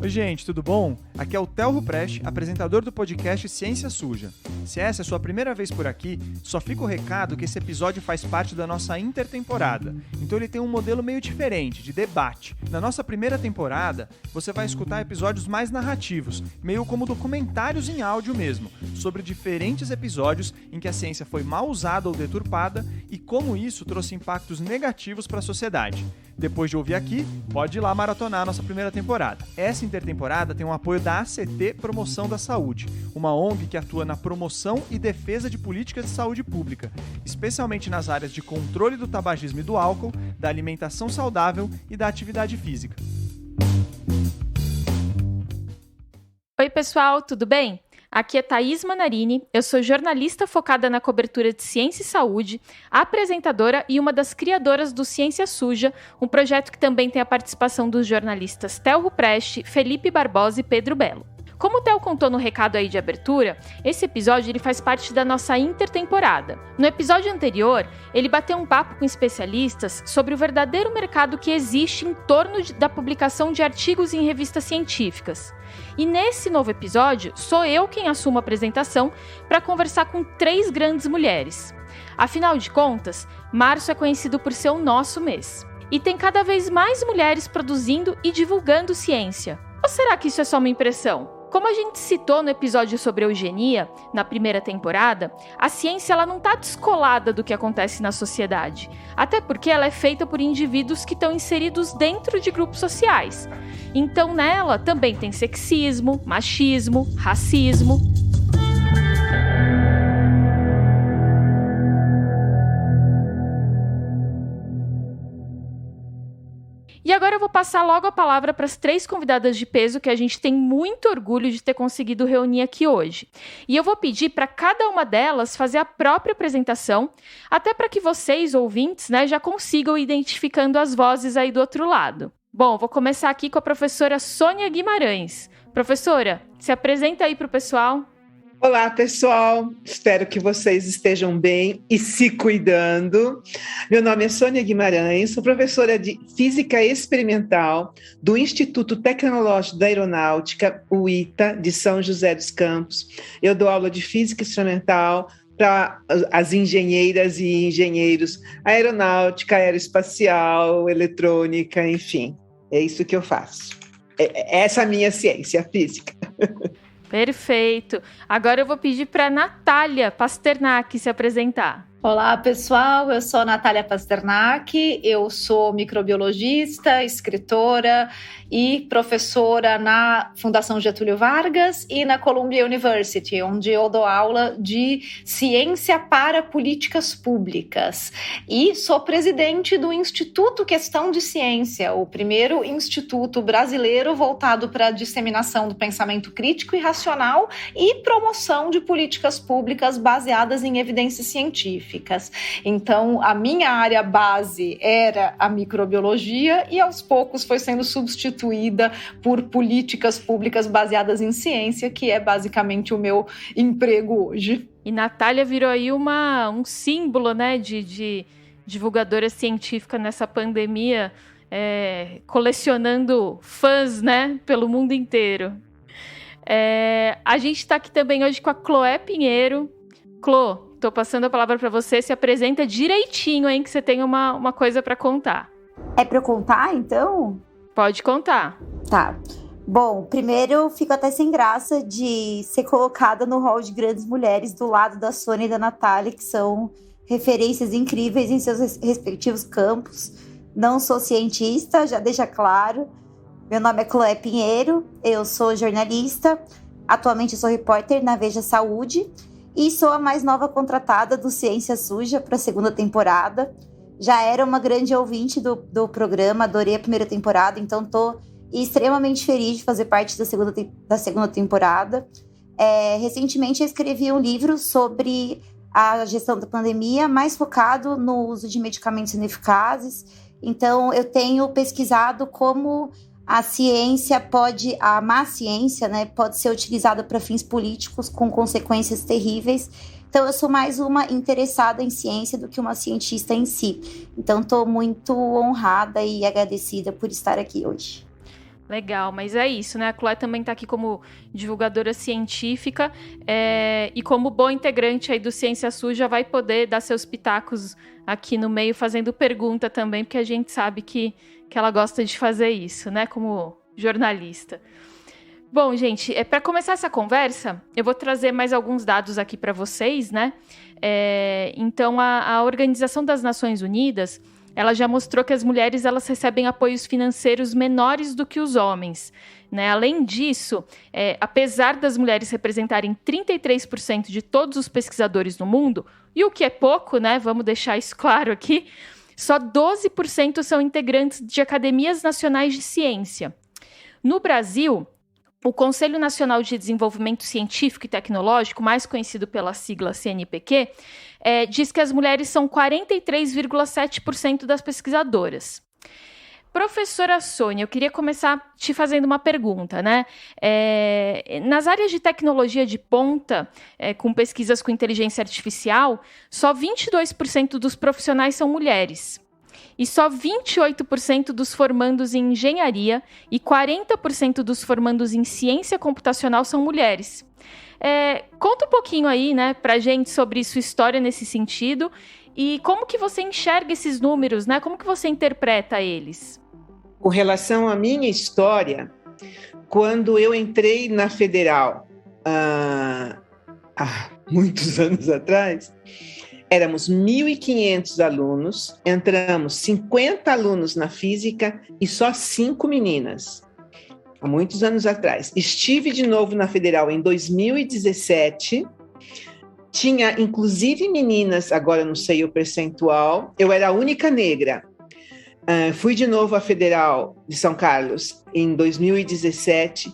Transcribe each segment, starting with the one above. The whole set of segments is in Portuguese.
Oi gente, tudo bom? Aqui é o Telro Preste, apresentador do podcast Ciência Suja. Se essa é a sua primeira vez por aqui, só fica o recado que esse episódio faz parte da nossa intertemporada. Então ele tem um modelo meio diferente, de debate. Na nossa primeira temporada, você vai escutar episódios mais narrativos, meio como documentários em áudio mesmo, sobre diferentes episódios em que a ciência foi mal usada ou deturpada e como isso trouxe impactos negativos para a sociedade. Depois de ouvir aqui, pode ir lá maratonar a nossa primeira temporada. Essa intertemporada tem o apoio da ACT Promoção da Saúde, uma ONG que atua na promoção e defesa de políticas de saúde pública, especialmente nas áreas de controle do tabagismo e do álcool, da alimentação saudável e da atividade física. Oi pessoal, tudo bem? Aqui é Thaís Manarini, eu sou jornalista focada na cobertura de ciência e saúde, apresentadora e uma das criadoras do Ciência Suja, um projeto que também tem a participação dos jornalistas Telro Preste, Felipe Barbosa e Pedro Belo. Como o Theo contou no recado aí de abertura, esse episódio ele faz parte da nossa intertemporada. No episódio anterior, ele bateu um papo com especialistas sobre o verdadeiro mercado que existe em torno da publicação de artigos em revistas científicas. E nesse novo episódio, sou eu quem assumo a apresentação para conversar com 3 grandes mulheres. Afinal de contas, março é conhecido por ser o nosso mês. E tem cada vez mais mulheres produzindo e divulgando ciência. Ou será que isso é só uma impressão? Como a gente citou no episódio sobre eugenia, na primeira temporada, a ciência ela não está descolada do que acontece na sociedade. Até porque ela é feita por indivíduos que estão inseridos dentro de grupos sociais. Então nela também tem sexismo, machismo, racismo. E agora eu vou passar logo a palavra para as 3 convidadas de peso que a gente tem muito orgulho de ter conseguido reunir aqui hoje. E eu vou pedir para cada uma delas fazer a própria apresentação, até para que vocês, ouvintes, já consigam ir identificando as vozes aí do outro lado. Bom, vou começar aqui com a professora Sônia Guimarães. Professora, se apresenta aí para o pessoal. Olá, pessoal. Espero que vocês estejam bem e se cuidando. Meu nome é Sônia Guimarães, sou professora de Física Experimental do Instituto Tecnológico da Aeronáutica, o ITA, de São José dos Campos. Eu dou aula de Física Experimental para as engenheiras e engenheiros aeronáutica, aeroespacial, eletrônica, enfim. É isso que eu faço. Essa é a minha ciência, a física. Perfeito. Agora eu vou pedir para a Natália Pasternak se apresentar. Olá, pessoal. Eu sou Natália Pasternak. Eu sou microbiologista, escritora e professora na Fundação Getúlio Vargas e na Columbia University, onde eu dou aula de ciência para políticas públicas. E sou presidente do Instituto Questão de Ciência, o primeiro instituto brasileiro voltado para a disseminação do pensamento crítico e racional e promoção de políticas públicas baseadas em evidências científicas. Então, a minha área base era a microbiologia e aos poucos foi sendo substituída por políticas públicas baseadas em ciência, que é basicamente o meu emprego hoje. E Natália virou aí um símbolo, de divulgadora científica nessa pandemia, colecionando fãs, pelo mundo inteiro. A gente está aqui também hoje com a Chloé Pinheiro. Clô, tô passando a palavra para você, se apresenta direitinho, hein, que você tem uma coisa para contar. É para eu contar, então? Pode contar. Tá. Bom, primeiro eu fico até sem graça de ser colocada no hall de grandes mulheres do lado da Sônia e da Natália, que são referências incríveis em seus respectivos campos. Não sou cientista, já deixa claro. Meu nome é Chloé Pinheiro, eu sou jornalista, atualmente eu sou repórter na Veja Saúde, e sou a mais nova contratada do Ciência Suja para a segunda temporada. Já era uma grande ouvinte do programa, adorei a primeira temporada, então estou extremamente feliz de fazer parte da segunda temporada. Recentemente eu escrevi um livro sobre a gestão da pandemia, mais focado no uso de medicamentos ineficazes. Então eu tenho pesquisado como a má ciência, pode ser utilizada para fins políticos com consequências terríveis. Então, eu sou mais uma interessada em ciência do que uma cientista em si. Então, estou muito honrada e agradecida por estar aqui hoje. Legal, mas é isso, né? A Chloé também está aqui como divulgadora científica e como boa integrante aí do Ciência Suja vai poder dar seus pitacos aqui no meio fazendo pergunta também, porque a gente sabe que ela gosta de fazer isso, né? Como jornalista. Bom, gente, para começar essa conversa, eu vou trazer mais alguns dados aqui para vocês, né? Então, a Organização das Nações Unidas, ela já mostrou que as mulheres elas recebem apoios financeiros menores do que os homens, né? Além disso, apesar das mulheres representarem 33% de todos os pesquisadores no mundo, e o que é pouco, né? Vamos deixar isso claro aqui, só 12% são integrantes de academias nacionais de ciência. No Brasil, o Conselho Nacional de Desenvolvimento Científico e Tecnológico, mais conhecido pela sigla CNPq, diz que as mulheres são 43,7% das pesquisadoras. Professora Sônia, eu queria começar te fazendo uma pergunta, né? Nas áreas de tecnologia de ponta, com pesquisas com inteligência artificial, só 22% dos profissionais são mulheres. E só 28% dos formandos em engenharia e 40% dos formandos em ciência computacional são mulheres. Conta um pouquinho aí, né, pra gente sobre sua história nesse sentido e como que você enxerga esses números, né? Como que você interpreta eles? Com relação à minha história, quando eu entrei na Federal, há muitos anos atrás, éramos 1.500 alunos, entramos 50 alunos na física e só 5 meninas. Há muitos anos atrás. Estive de novo na Federal em 2017. Tinha, inclusive, meninas, agora não sei o percentual. Eu era a única negra. Fui de novo à Federal de São Carlos em 2017.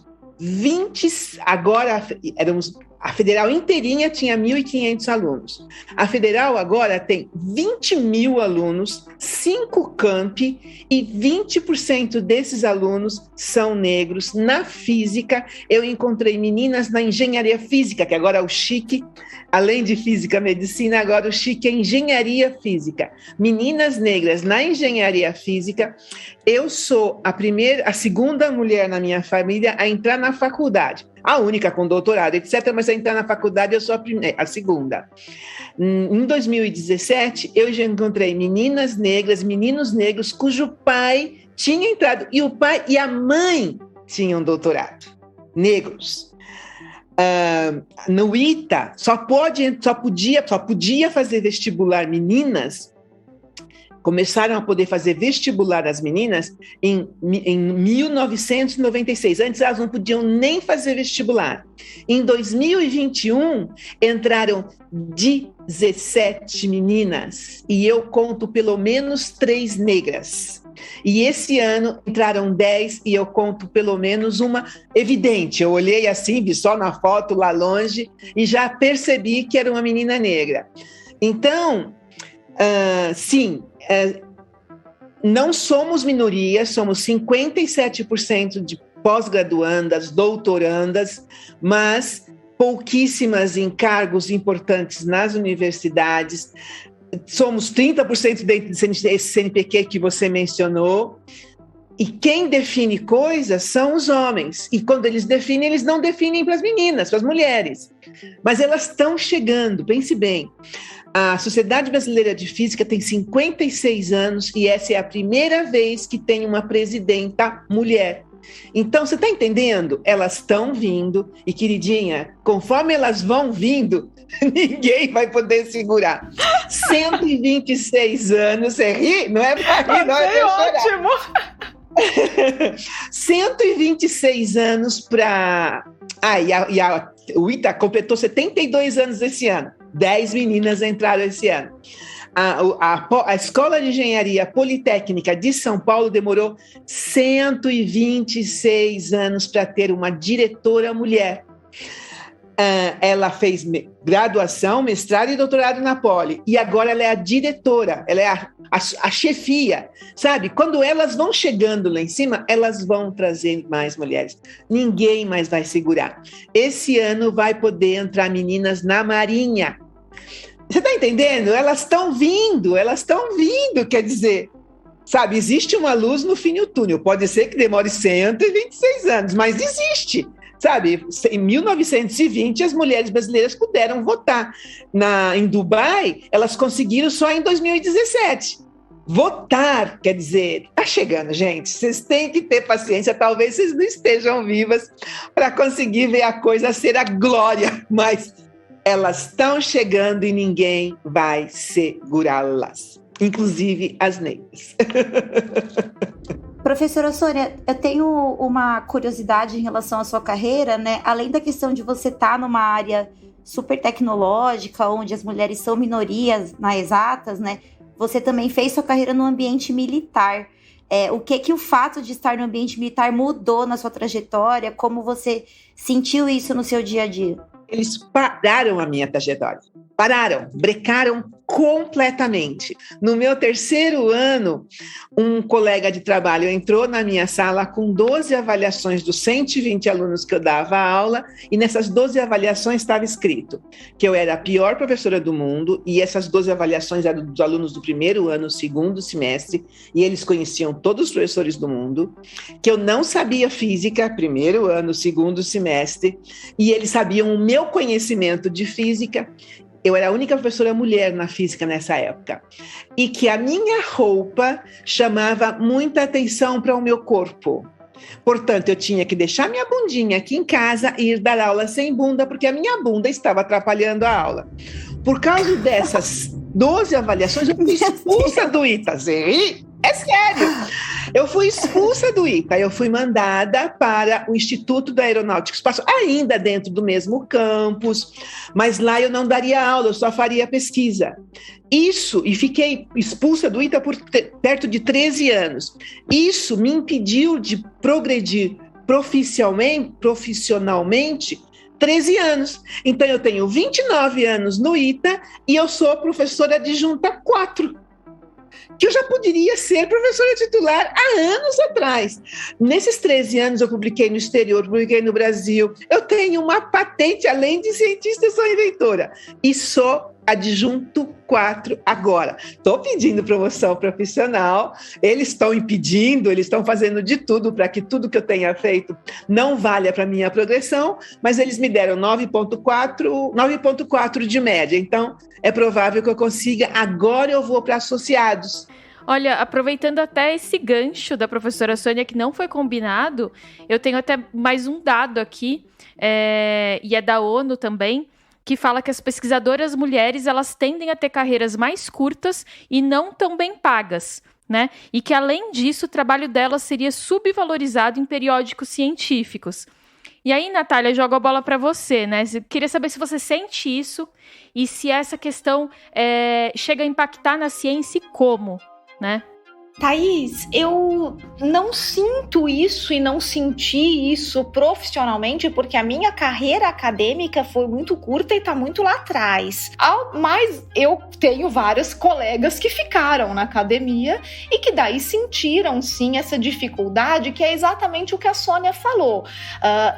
Agora éramos... A Federal inteirinha tinha 1.500 alunos. A Federal agora tem 20 mil alunos, 5 campi, e 20% desses alunos são negros. Na física, eu encontrei meninas na engenharia física, que agora é o chique, além de física e medicina, agora o chique é engenharia física. Meninas negras na engenharia física. Eu sou a segunda mulher na minha família a entrar na faculdade. A única com doutorado, etc., mas a entrar na faculdade eu sou a segunda. Em 2017, eu já encontrei meninas negras, meninos negros, cujo pai tinha entrado, e o pai e a mãe tinham doutorado, negros. No ITA, só podia fazer vestibular meninas. Começaram a poder fazer vestibular as meninas em 1996. Antes elas não podiam nem fazer vestibular. Em 2021, entraram 17 meninas e eu conto pelo menos 3 negras. E esse ano entraram 10 e eu conto pelo menos uma evidente. Eu olhei assim, vi só na foto lá longe e já percebi que era uma menina negra. Então, sim, não somos minoria, somos 57% de pós-graduandas, doutorandas, mas pouquíssimas em cargos importantes nas universidades. Somos 30% dentro desse CNPq que você mencionou. E quem define coisas são os homens. E quando eles definem, eles não definem para as meninas, para as mulheres. Mas elas estão chegando, pense bem. A Sociedade Brasileira de Física tem 56 anos e essa é a primeira vez que tem uma presidenta mulher. Então, você está entendendo? Elas estão vindo e, queridinha, conforme elas vão vindo, ninguém vai poder segurar. 126 anos, você ri? Não é para rir, não é para chorar. Ótimo! 126 anos para... o ITA completou 72 anos esse ano. 10 meninas entraram esse ano. A Escola de Engenharia Politécnica de São Paulo demorou 126 anos para ter uma diretora mulher. Ela fez graduação, mestrado e doutorado na Poli. E agora ela é a diretora, ela é a chefia. Sabe, quando elas vão chegando lá em cima, elas vão trazer mais mulheres. Ninguém mais vai segurar. Esse ano vai poder entrar meninas na Marinha. Você está entendendo? Elas estão vindo, quer dizer, Sabe, existe uma luz no fim do túnel. Pode ser que demore 126 anos, mas existe. Sabe, em 1920 as mulheres brasileiras puderam votar. Em Dubai, elas conseguiram só em 2017. Votar, quer dizer, tá chegando, gente. Vocês têm que ter paciência. Talvez vocês não estejam vivas para conseguir ver a coisa ser a glória, mas elas estão chegando e ninguém vai segurá-las, inclusive as negras. Professora Sônia, eu tenho uma curiosidade em relação à sua carreira, né? Além da questão de você estar numa área super tecnológica, onde as mulheres são minorias nas exatas, né? Você também fez sua carreira no ambiente militar. O que o fato de estar no ambiente militar mudou na sua trajetória? Como você sentiu isso no seu dia a dia? Eles pararam a minha trajetória. Brecaram completamente. No meu 3º ano, um colega de trabalho entrou na minha sala com 12 avaliações dos 120 alunos que eu dava aula, e nessas 12 avaliações estava escrito que eu era a pior professora do mundo, e essas 12 avaliações eram dos alunos do 1º ano, 2º semestre, e eles conheciam todos os professores do mundo, que eu não sabia física, 1º ano, 2º semestre, e eles sabiam o meu conhecimento de física. Eu era a única professora mulher na física nessa época. E que a minha roupa chamava muita atenção para o meu corpo. Portanto, eu tinha que deixar minha bundinha aqui em casa e ir dar aula sem bunda, porque a minha bunda estava atrapalhando a aula. Por causa dessas 12 avaliações, eu fui expulsa do ITA. É sério! Eu fui expulsa do ITA, eu fui mandada para o Instituto da Aeronáutica e Espaço, ainda dentro do mesmo campus, mas lá eu não daria aula, eu só faria pesquisa. Isso, e fiquei expulsa do ITA por perto de 13 anos. Isso me impediu de progredir profissionalmente 13 anos. Então eu tenho 29 anos no ITA e eu sou professora adjunta 4. Que eu já poderia ser professora titular há anos atrás. Nesses 13 anos eu publiquei no exterior, publiquei no Brasil. Eu tenho uma patente, além de cientista, eu sou inventora. E sou adjunto 4 agora. Estou pedindo promoção profissional, eles estão impedindo, eles estão fazendo de tudo para que tudo que eu tenha feito não valha para a minha progressão, mas eles me deram 9,4 de média. Então, é provável que eu consiga. Agora eu vou para associados. Olha, aproveitando até esse gancho da professora Sônia, que não foi combinado, eu tenho até mais um dado aqui, e é da ONU também, que fala que as pesquisadoras mulheres, elas tendem a ter carreiras mais curtas e não tão bem pagas, né? E que, além disso, o trabalho delas seria subvalorizado em periódicos científicos. E aí, Natália, jogo a bola para você, né? Eu queria saber se você sente isso e se essa questão chega a impactar na ciência e como, né? Thaís, eu não sinto isso e não senti isso profissionalmente porque a minha carreira acadêmica foi muito curta e está muito lá atrás. Mas eu tenho vários colegas que ficaram na academia e que daí sentiram sim essa dificuldade, que é exatamente o que a Sônia falou.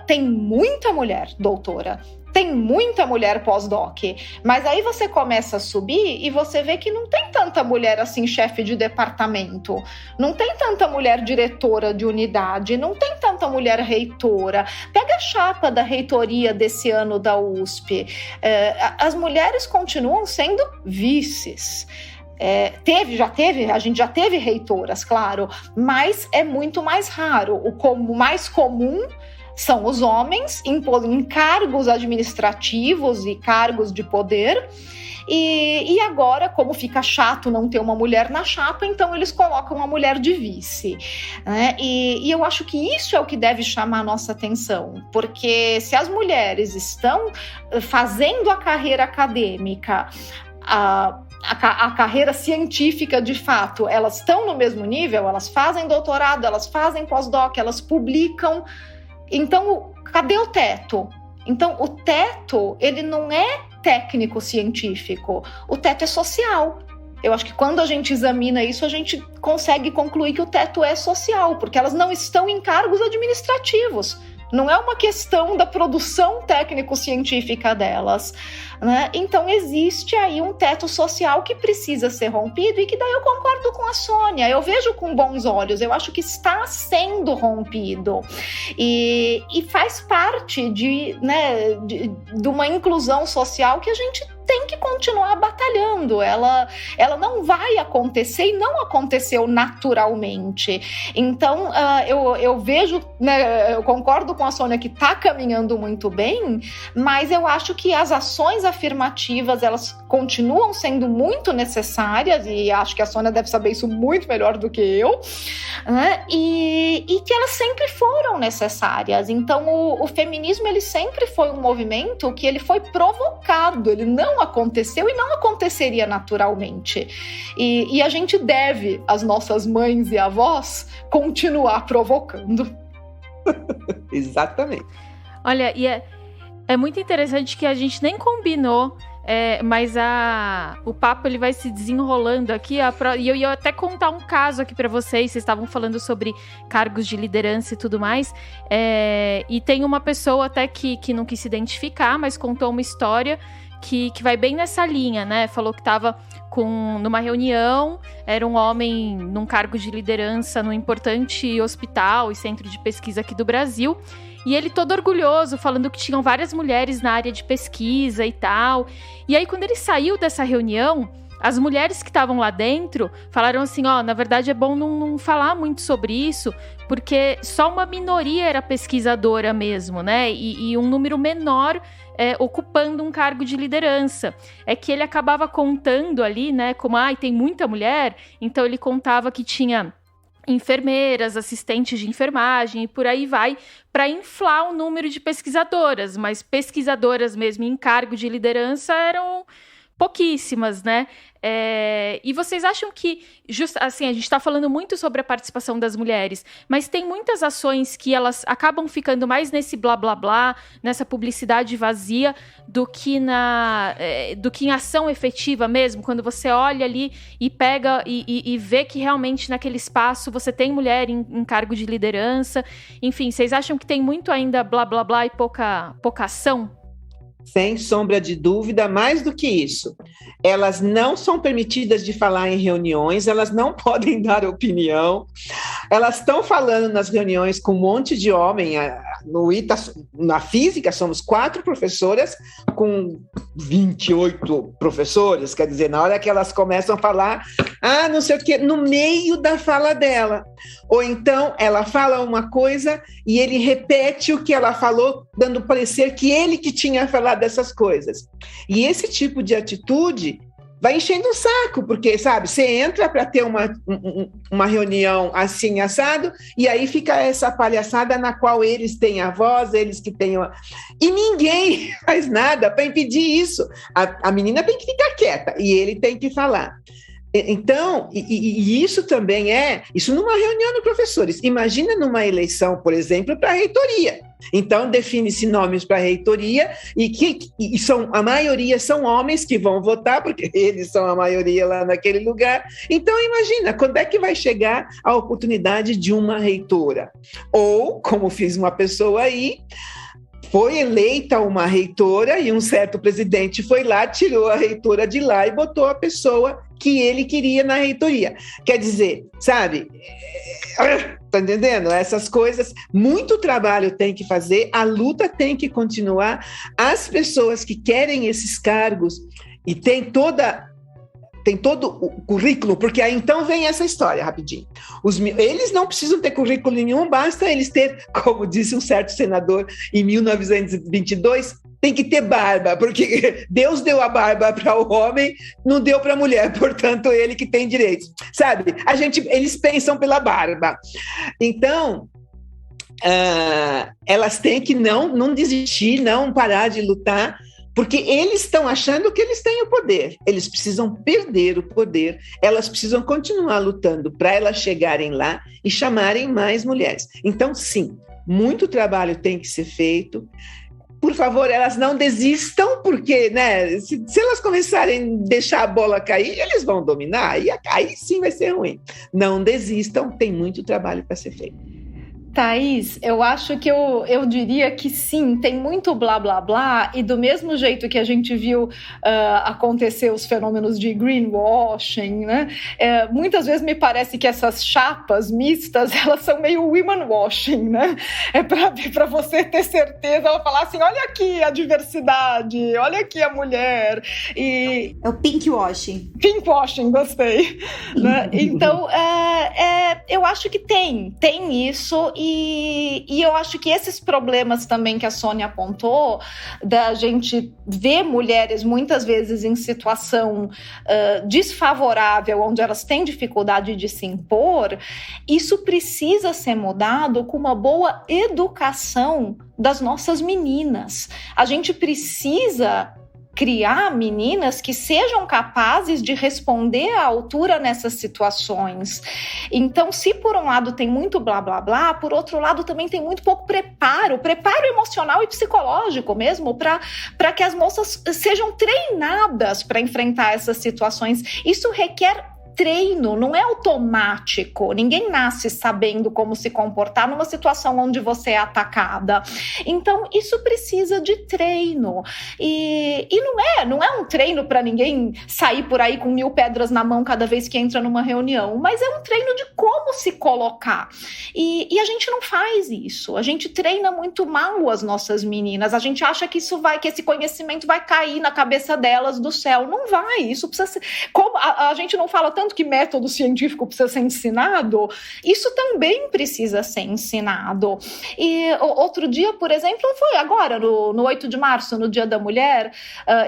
Tem muita mulher doutora. Tem muita mulher pós-doc, mas aí você começa a subir e você vê que não tem tanta mulher assim, chefe de departamento, não tem tanta mulher diretora de unidade, não tem tanta mulher reitora. Pega a chapa da reitoria desse ano da USP, as mulheres continuam sendo vices. A gente já teve reitoras, claro, mas é muito mais raro. O mais comum são os homens em cargos administrativos e cargos de poder. E agora, como fica chato não ter uma mulher na chapa, então eles colocam uma mulher de vice, né? E eu acho que isso é o que deve chamar a nossa atenção, porque se as mulheres estão fazendo a carreira acadêmica, a carreira científica, de fato, elas estão no mesmo nível, elas fazem doutorado, elas fazem pós-doc, elas publicam. Então, cadê o teto? Então, o teto, ele não é técnico-científico, o teto é social. Eu acho que quando a gente examina isso, a gente consegue concluir que o teto é social, porque elas não estão em cargos administrativos. não é uma questão da produção técnico-científica delas, né? Então existe aí um teto social que precisa ser rompido, e que daí eu concordo com a Sônia, eu vejo com bons olhos, eu acho que está sendo rompido, e faz parte de uma inclusão social que a gente tem que continuar batalhando. Ela não vai acontecer, e não aconteceu naturalmente. Então, eu vejo, né, eu concordo com a Sônia que está caminhando muito bem, mas eu acho que as ações afirmativas, elas continuam sendo muito necessárias, e acho que a Sônia deve saber isso muito melhor do que eu, né? E que elas sempre foram necessárias. Então, o feminismo, ele sempre foi um movimento que ele foi provocado, ele não aconteceu e não aconteceria naturalmente. E a gente deve, às nossas mães e avós, continuar provocando. Exatamente. Olha, e é muito interessante que a gente nem combinou, mas o papo ele vai se desenrolando aqui, e eu ia até contar um caso aqui para vocês estavam falando sobre cargos de liderança e tudo mais, e tem uma pessoa até que não quis se identificar, mas contou uma história que vai bem nessa linha, né? Falou que estava numa reunião, era um homem num cargo de liderança num importante hospital e centro de pesquisa aqui do Brasil, e ele todo orgulhoso, falando que tinham várias mulheres na área de pesquisa e tal. E aí, quando ele saiu dessa reunião, as mulheres que estavam lá dentro falaram assim, na verdade é bom não falar muito sobre isso, porque só uma minoria era pesquisadora mesmo, né? E um número menor ocupando um cargo de liderança. É que ele acabava contando ali, né, como, tem muita mulher, então ele contava que tinha enfermeiras, assistentes de enfermagem e por aí vai, para inflar o número de pesquisadoras, mas pesquisadoras mesmo em cargo de liderança eram pouquíssimas, né? E vocês acham que, assim, a gente está falando muito sobre a participação das mulheres, mas tem muitas ações que elas acabam ficando mais nesse blá blá blá, nessa publicidade vazia, do que em ação efetiva mesmo, quando você olha ali e pega e vê que realmente naquele espaço você tem mulher em cargo de liderança. Enfim, vocês acham que tem muito ainda blá blá blá e pouca ação? Sem sombra de dúvida, mais do que isso. Elas não são permitidas de falar em reuniões, elas não podem dar opinião, elas estão falando nas reuniões com um monte de homem. No ITA, na física, somos 4 professoras com 28 professores, quer dizer, na hora que elas começam a falar, não sei o quê, no meio da fala dela. Ou então, ela fala uma coisa e ele repete o que ela falou, dando parecer que ele que tinha falado dessas coisas. E esse tipo de atitude vai enchendo o saco, porque, sabe, você entra para ter uma reunião assim, assado, e aí fica essa palhaçada na qual eles têm a voz, eles que têm e ninguém faz nada para impedir isso. A menina tem que ficar quieta, e ele tem que falar. Então, e isso também isso numa reunião de professores. Imagina numa eleição, por exemplo, para a reitoria. Então, define-se nomes para a reitoria e a maioria são homens que vão votar, porque eles são a maioria lá naquele lugar. Então, imagina, quando é que vai chegar a oportunidade de uma reitora? Ou, como fiz uma pessoa aí, foi eleita uma reitora e um certo presidente foi lá, tirou a reitora de lá e botou a pessoa que ele queria na reitoria. Quer dizer, sabe, tá entendendo? Essas coisas, muito trabalho tem que fazer, a luta tem que continuar, as pessoas que querem esses cargos e tem todo o currículo, porque aí então vem essa história, rapidinho. Eles não precisam ter currículo nenhum, basta eles ter, como disse um certo senador em 1922, tem que ter barba, porque Deus deu a barba para o homem, não deu para a mulher, portanto, ele que tem direitos. Sabe? Eles pensam pela barba. Então, elas têm que não desistir, não parar de lutar, porque eles estão achando que eles têm o poder. Eles precisam perder o poder, elas precisam continuar lutando para elas chegarem lá e chamarem mais mulheres. Então, sim, muito trabalho tem que ser feito. Por favor, elas não desistam, porque, né, se elas começarem a deixar a bola cair, eles vão dominar, e aí sim vai ser ruim. Não desistam, tem muito trabalho para ser feito. Thaís, eu acho que eu diria que sim, tem muito blá blá blá, e do mesmo jeito que a gente viu acontecer os fenômenos de greenwashing, né? Muitas vezes me parece que essas chapas mistas, elas são meio women washing, né? É para você ter certeza, ela falar assim, olha aqui a diversidade, olha aqui a mulher. E é o pink washing. Pink washing, gostei. Né? Então, eu acho que tem isso, e eu acho que esses problemas também que a Sônia apontou, da gente ver mulheres muitas vezes em situação desfavorável, onde elas têm dificuldade de se impor, isso precisa ser mudado com uma boa educação das nossas meninas. A gente precisa criar meninas que sejam capazes de responder à altura nessas situações. Então, se por um lado tem muito blá, blá, blá, por outro lado também tem muito pouco preparo emocional e psicológico mesmo, para que as moças sejam treinadas para enfrentar essas situações. Isso requer treino, não é automático. Ninguém nasce sabendo como se comportar numa situação onde você é atacada. Então, isso precisa de treino. E não é um treino para ninguém sair por aí com 1000 pedras na mão cada vez que entra numa reunião, mas é um treino de como se colocar. E a gente não faz isso. A gente treina muito mal as nossas meninas. A gente acha que que esse conhecimento vai cair na cabeça delas do céu. Não vai. Isso precisa ser... Como a gente não fala tanto que método científico precisa ser ensinado, isso também precisa ser ensinado. E outro dia, por exemplo, foi agora, no 8 de março, no Dia da Mulher,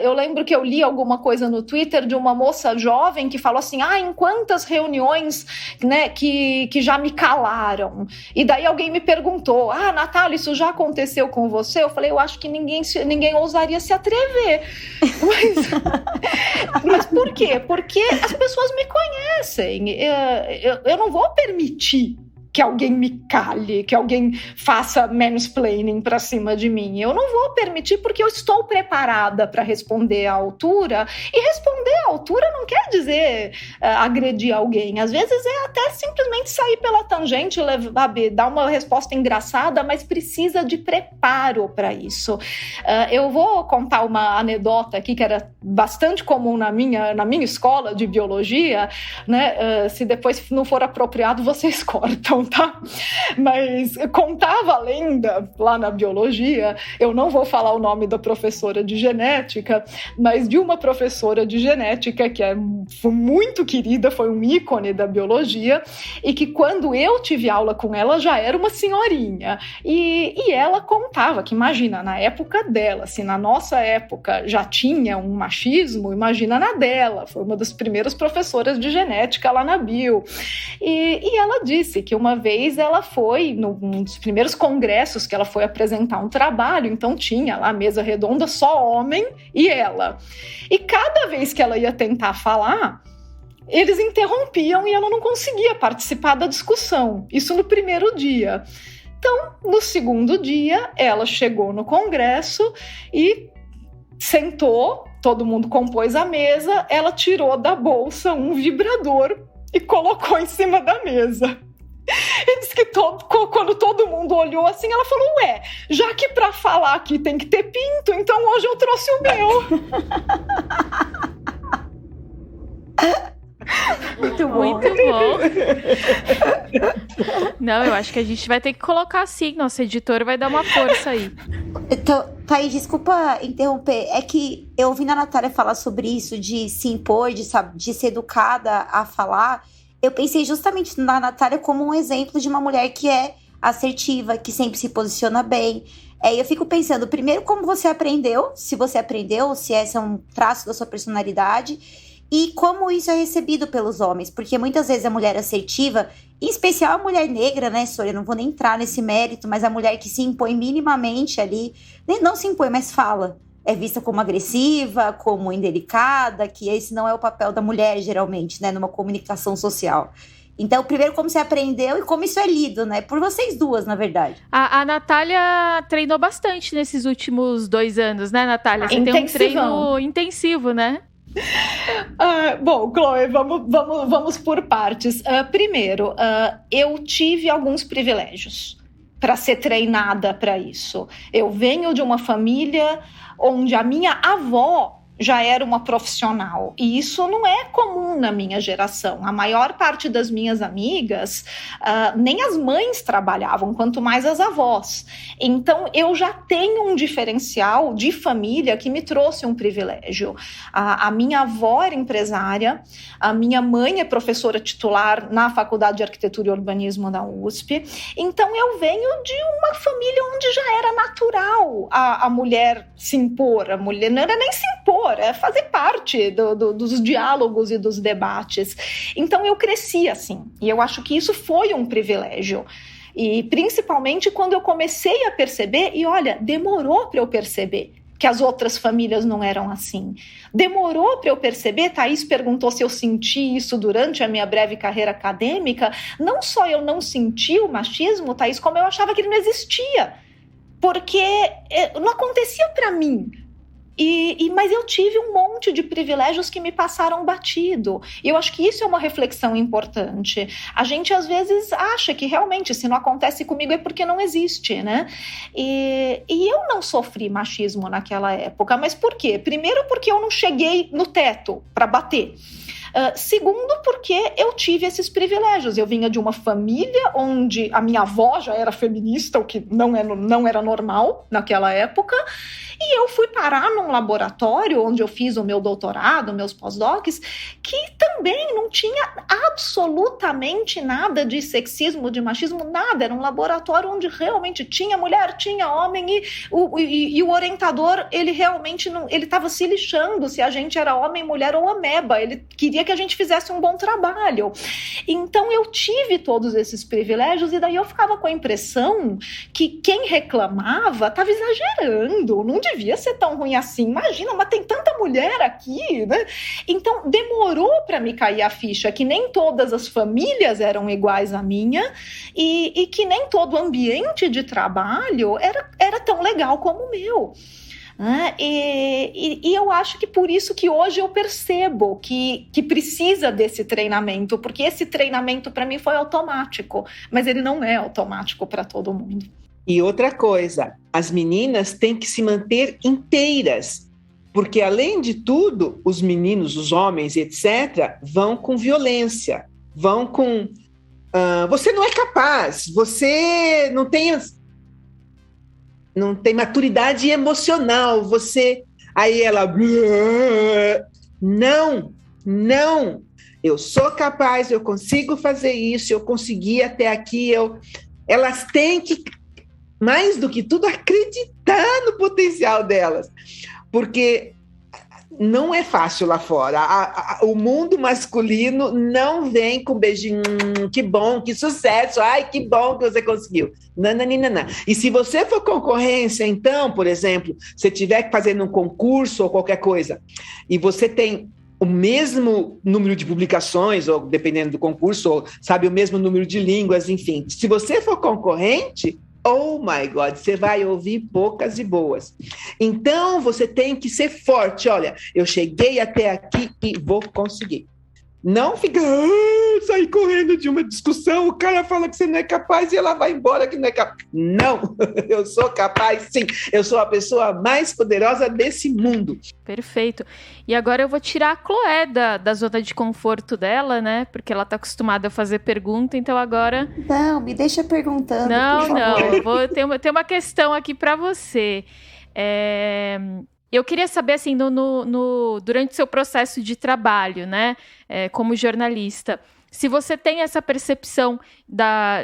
eu lembro que eu li alguma coisa no Twitter de uma moça jovem que falou assim, em quantas reuniões, né, que já me calaram. E daí alguém me perguntou, Natália, isso já aconteceu com você? Eu falei, eu acho que ninguém ousaria se atrever. Mas por quê? Porque as pessoas me conhecem. Eu não vou permitir que alguém me cale, que alguém faça mansplaining para cima de mim. Eu não vou permitir porque eu estou preparada para responder à altura, e responder à altura não quer dizer agredir alguém. Às vezes é até simplesmente sair pela tangente, dar uma resposta engraçada, mas precisa de preparo para isso. Eu vou contar uma anedota aqui que era bastante comum na minha escola de biologia, né? Se depois não for apropriado, vocês cortam, tá? Mas contava a lenda lá na biologia, eu não vou falar o nome da professora de genética, mas de uma professora de genética que foi muito querida, foi um ícone da biologia, e que quando eu tive aula com ela já era uma senhorinha, e ela contava que, imagina, na época dela, se na nossa época já tinha um machismo, imagina na dela, foi uma das primeiras professoras de genética lá na bio, e ela disse que uma vez ela foi, num dos primeiros congressos que ela foi apresentar um trabalho, então tinha lá a mesa redonda, só homem e ela. E cada vez que ela ia tentar falar, eles interrompiam e ela não conseguia participar da discussão. Isso no primeiro dia. Então, no segundo dia, ela chegou no congresso e sentou, todo mundo compôs a mesa, ela tirou da bolsa um vibrador e colocou em cima da mesa. E disse que quando todo mundo olhou assim, ela falou, já que pra falar aqui tem que ter pinto, então hoje eu trouxe o meu. Muito bom. Muito bom. Não, eu acho que a gente vai ter que colocar assim, nossa editora vai dar uma força aí. Então, Thaís, desculpa interromper, é que eu ouvi a Natália falar sobre isso, de se impor, de ser educada a falar. Eu pensei justamente na Natália como um exemplo de uma mulher que é assertiva, que sempre se posiciona bem. Eu fico pensando, primeiro, como você aprendeu, se esse é um traço da sua personalidade, e como isso é recebido pelos homens, porque muitas vezes a mulher assertiva, em especial a mulher negra, né, Sônia, não vou nem entrar nesse mérito, mas a mulher que se impõe minimamente ali, não se impõe, mas fala, é vista como agressiva, como indelicada, que esse não é o papel da mulher, geralmente, né, numa comunicação social. Então, primeiro, como você aprendeu e como isso é lido, né? Por vocês duas, na verdade. A Natália treinou bastante nesses últimos 2 anos, né, Natália? Você tem um treino intensivo, né? Bom, Chloe, vamos por partes. Primeiro, eu tive alguns privilégios. para ser treinada para isso. Eu venho de uma família onde a minha avó já era uma profissional, e isso não é comum na minha geração. A maior parte das minhas amigas, nem as mães trabalhavam, quanto mais as avós. Então, eu já tenho um diferencial de família que me trouxe um privilégio. A minha avó era empresária, a minha mãe é professora titular na Faculdade de Arquitetura e Urbanismo da USP, então eu venho de uma família onde já era natural a mulher se impor, a mulher não era nem se impor, é fazer parte dos diálogos e dos debates. Então eu cresci assim, e eu acho que isso foi um privilégio. E principalmente quando eu comecei a perceber, e olha, demorou para eu perceber que as outras famílias não eram assim. Demorou para eu perceber, Thaís perguntou se eu senti isso durante a minha breve carreira acadêmica. Não só eu não senti o machismo, Thaís, como eu achava que ele não existia. Porque não acontecia para mim. Mas eu tive um monte de privilégios que me passaram batido. E eu acho que isso é uma reflexão importante. A gente, às vezes, acha que realmente, se não acontece comigo, é porque não existe, né? E eu não sofri machismo naquela época. Mas por quê? Primeiro, porque eu não cheguei no teto para bater. Segundo, porque eu tive esses privilégios. Eu vinha de uma família onde a minha avó já era feminista, o que não era normal naquela época, e eu fui parar num laboratório onde eu fiz o meu doutorado, meus pós-docs, que também não tinha absolutamente nada de sexismo, de machismo, nada. Era um laboratório onde realmente tinha mulher, tinha homem, e o orientador, ele realmente não, ele estava se lixando se a gente era homem, mulher ou ameba. Ele queria que a gente fizesse um bom trabalho. Então eu tive todos esses privilégios, e daí eu ficava com a impressão que quem reclamava estava exagerando, não devia ser tão ruim assim. Imagina, mas tem tanta mulher aqui, né? Então demorou para me cair a ficha que nem todas as famílias eram iguais à minha, e que nem todo ambiente de trabalho era tão legal como o meu. E eu acho que por isso que hoje eu percebo que precisa desse treinamento, porque esse treinamento para mim foi automático, mas ele não é automático para todo mundo. E outra coisa, as meninas têm que se manter inteiras, porque além de tudo, os meninos, os homens, etc., vão com violência, vão com... você não é capaz, você não tem maturidade emocional, você... Aí ela... Não, eu sou capaz, eu consigo fazer isso, eu consegui até aqui, elas têm que, mais do que tudo, acreditar no potencial delas, porque não é fácil lá fora. O mundo masculino não vem com beijinho, que bom, que sucesso, ai, que bom que você conseguiu. Não. E se você for concorrência, então, por exemplo, se tiver que fazer um concurso ou qualquer coisa, e você tem o mesmo número de publicações, ou dependendo do concurso, ou sabe, o mesmo número de línguas, enfim, se você for concorrente, oh my God, você vai ouvir poucas e boas. Então, você tem que ser forte. Olha, eu cheguei até aqui e vou conseguir. Não fica sair correndo de uma discussão, o cara fala que você não é capaz e ela vai embora que não é capaz. Não, eu sou capaz, sim. Eu sou a pessoa mais poderosa desse mundo. Perfeito. E agora eu vou tirar a Chloé da zona de conforto dela, né? Porque ela tá acostumada a fazer pergunta, então agora... Não, me deixa perguntando, Não, eu tenho uma questão aqui para você. Eu queria saber, assim, durante o seu processo de trabalho, né, como jornalista, se você tem essa percepção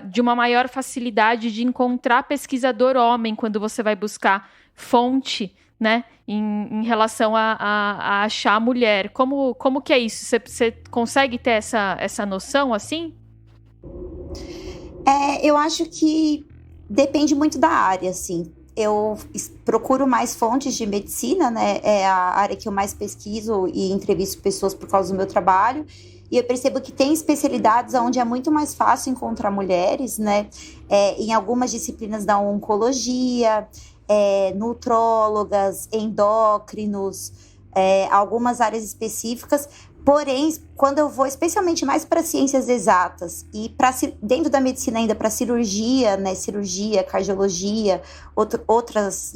de uma maior facilidade de encontrar pesquisador homem quando você vai buscar fonte, né, em relação a achar mulher. Como que é isso? Você consegue ter essa noção, assim? Eu acho que depende muito da área, assim. Eu procuro mais fontes de medicina, né? É a área que eu mais pesquiso e entrevisto pessoas por causa do meu trabalho. E eu percebo que tem especialidades onde é muito mais fácil encontrar mulheres, né? Em algumas disciplinas da oncologia, nutrólogas, endócrinos, algumas áreas específicas. Porém, quando eu vou especialmente mais para ciências exatas e dentro da medicina ainda para cirurgia, né, cirurgia, cardiologia, outras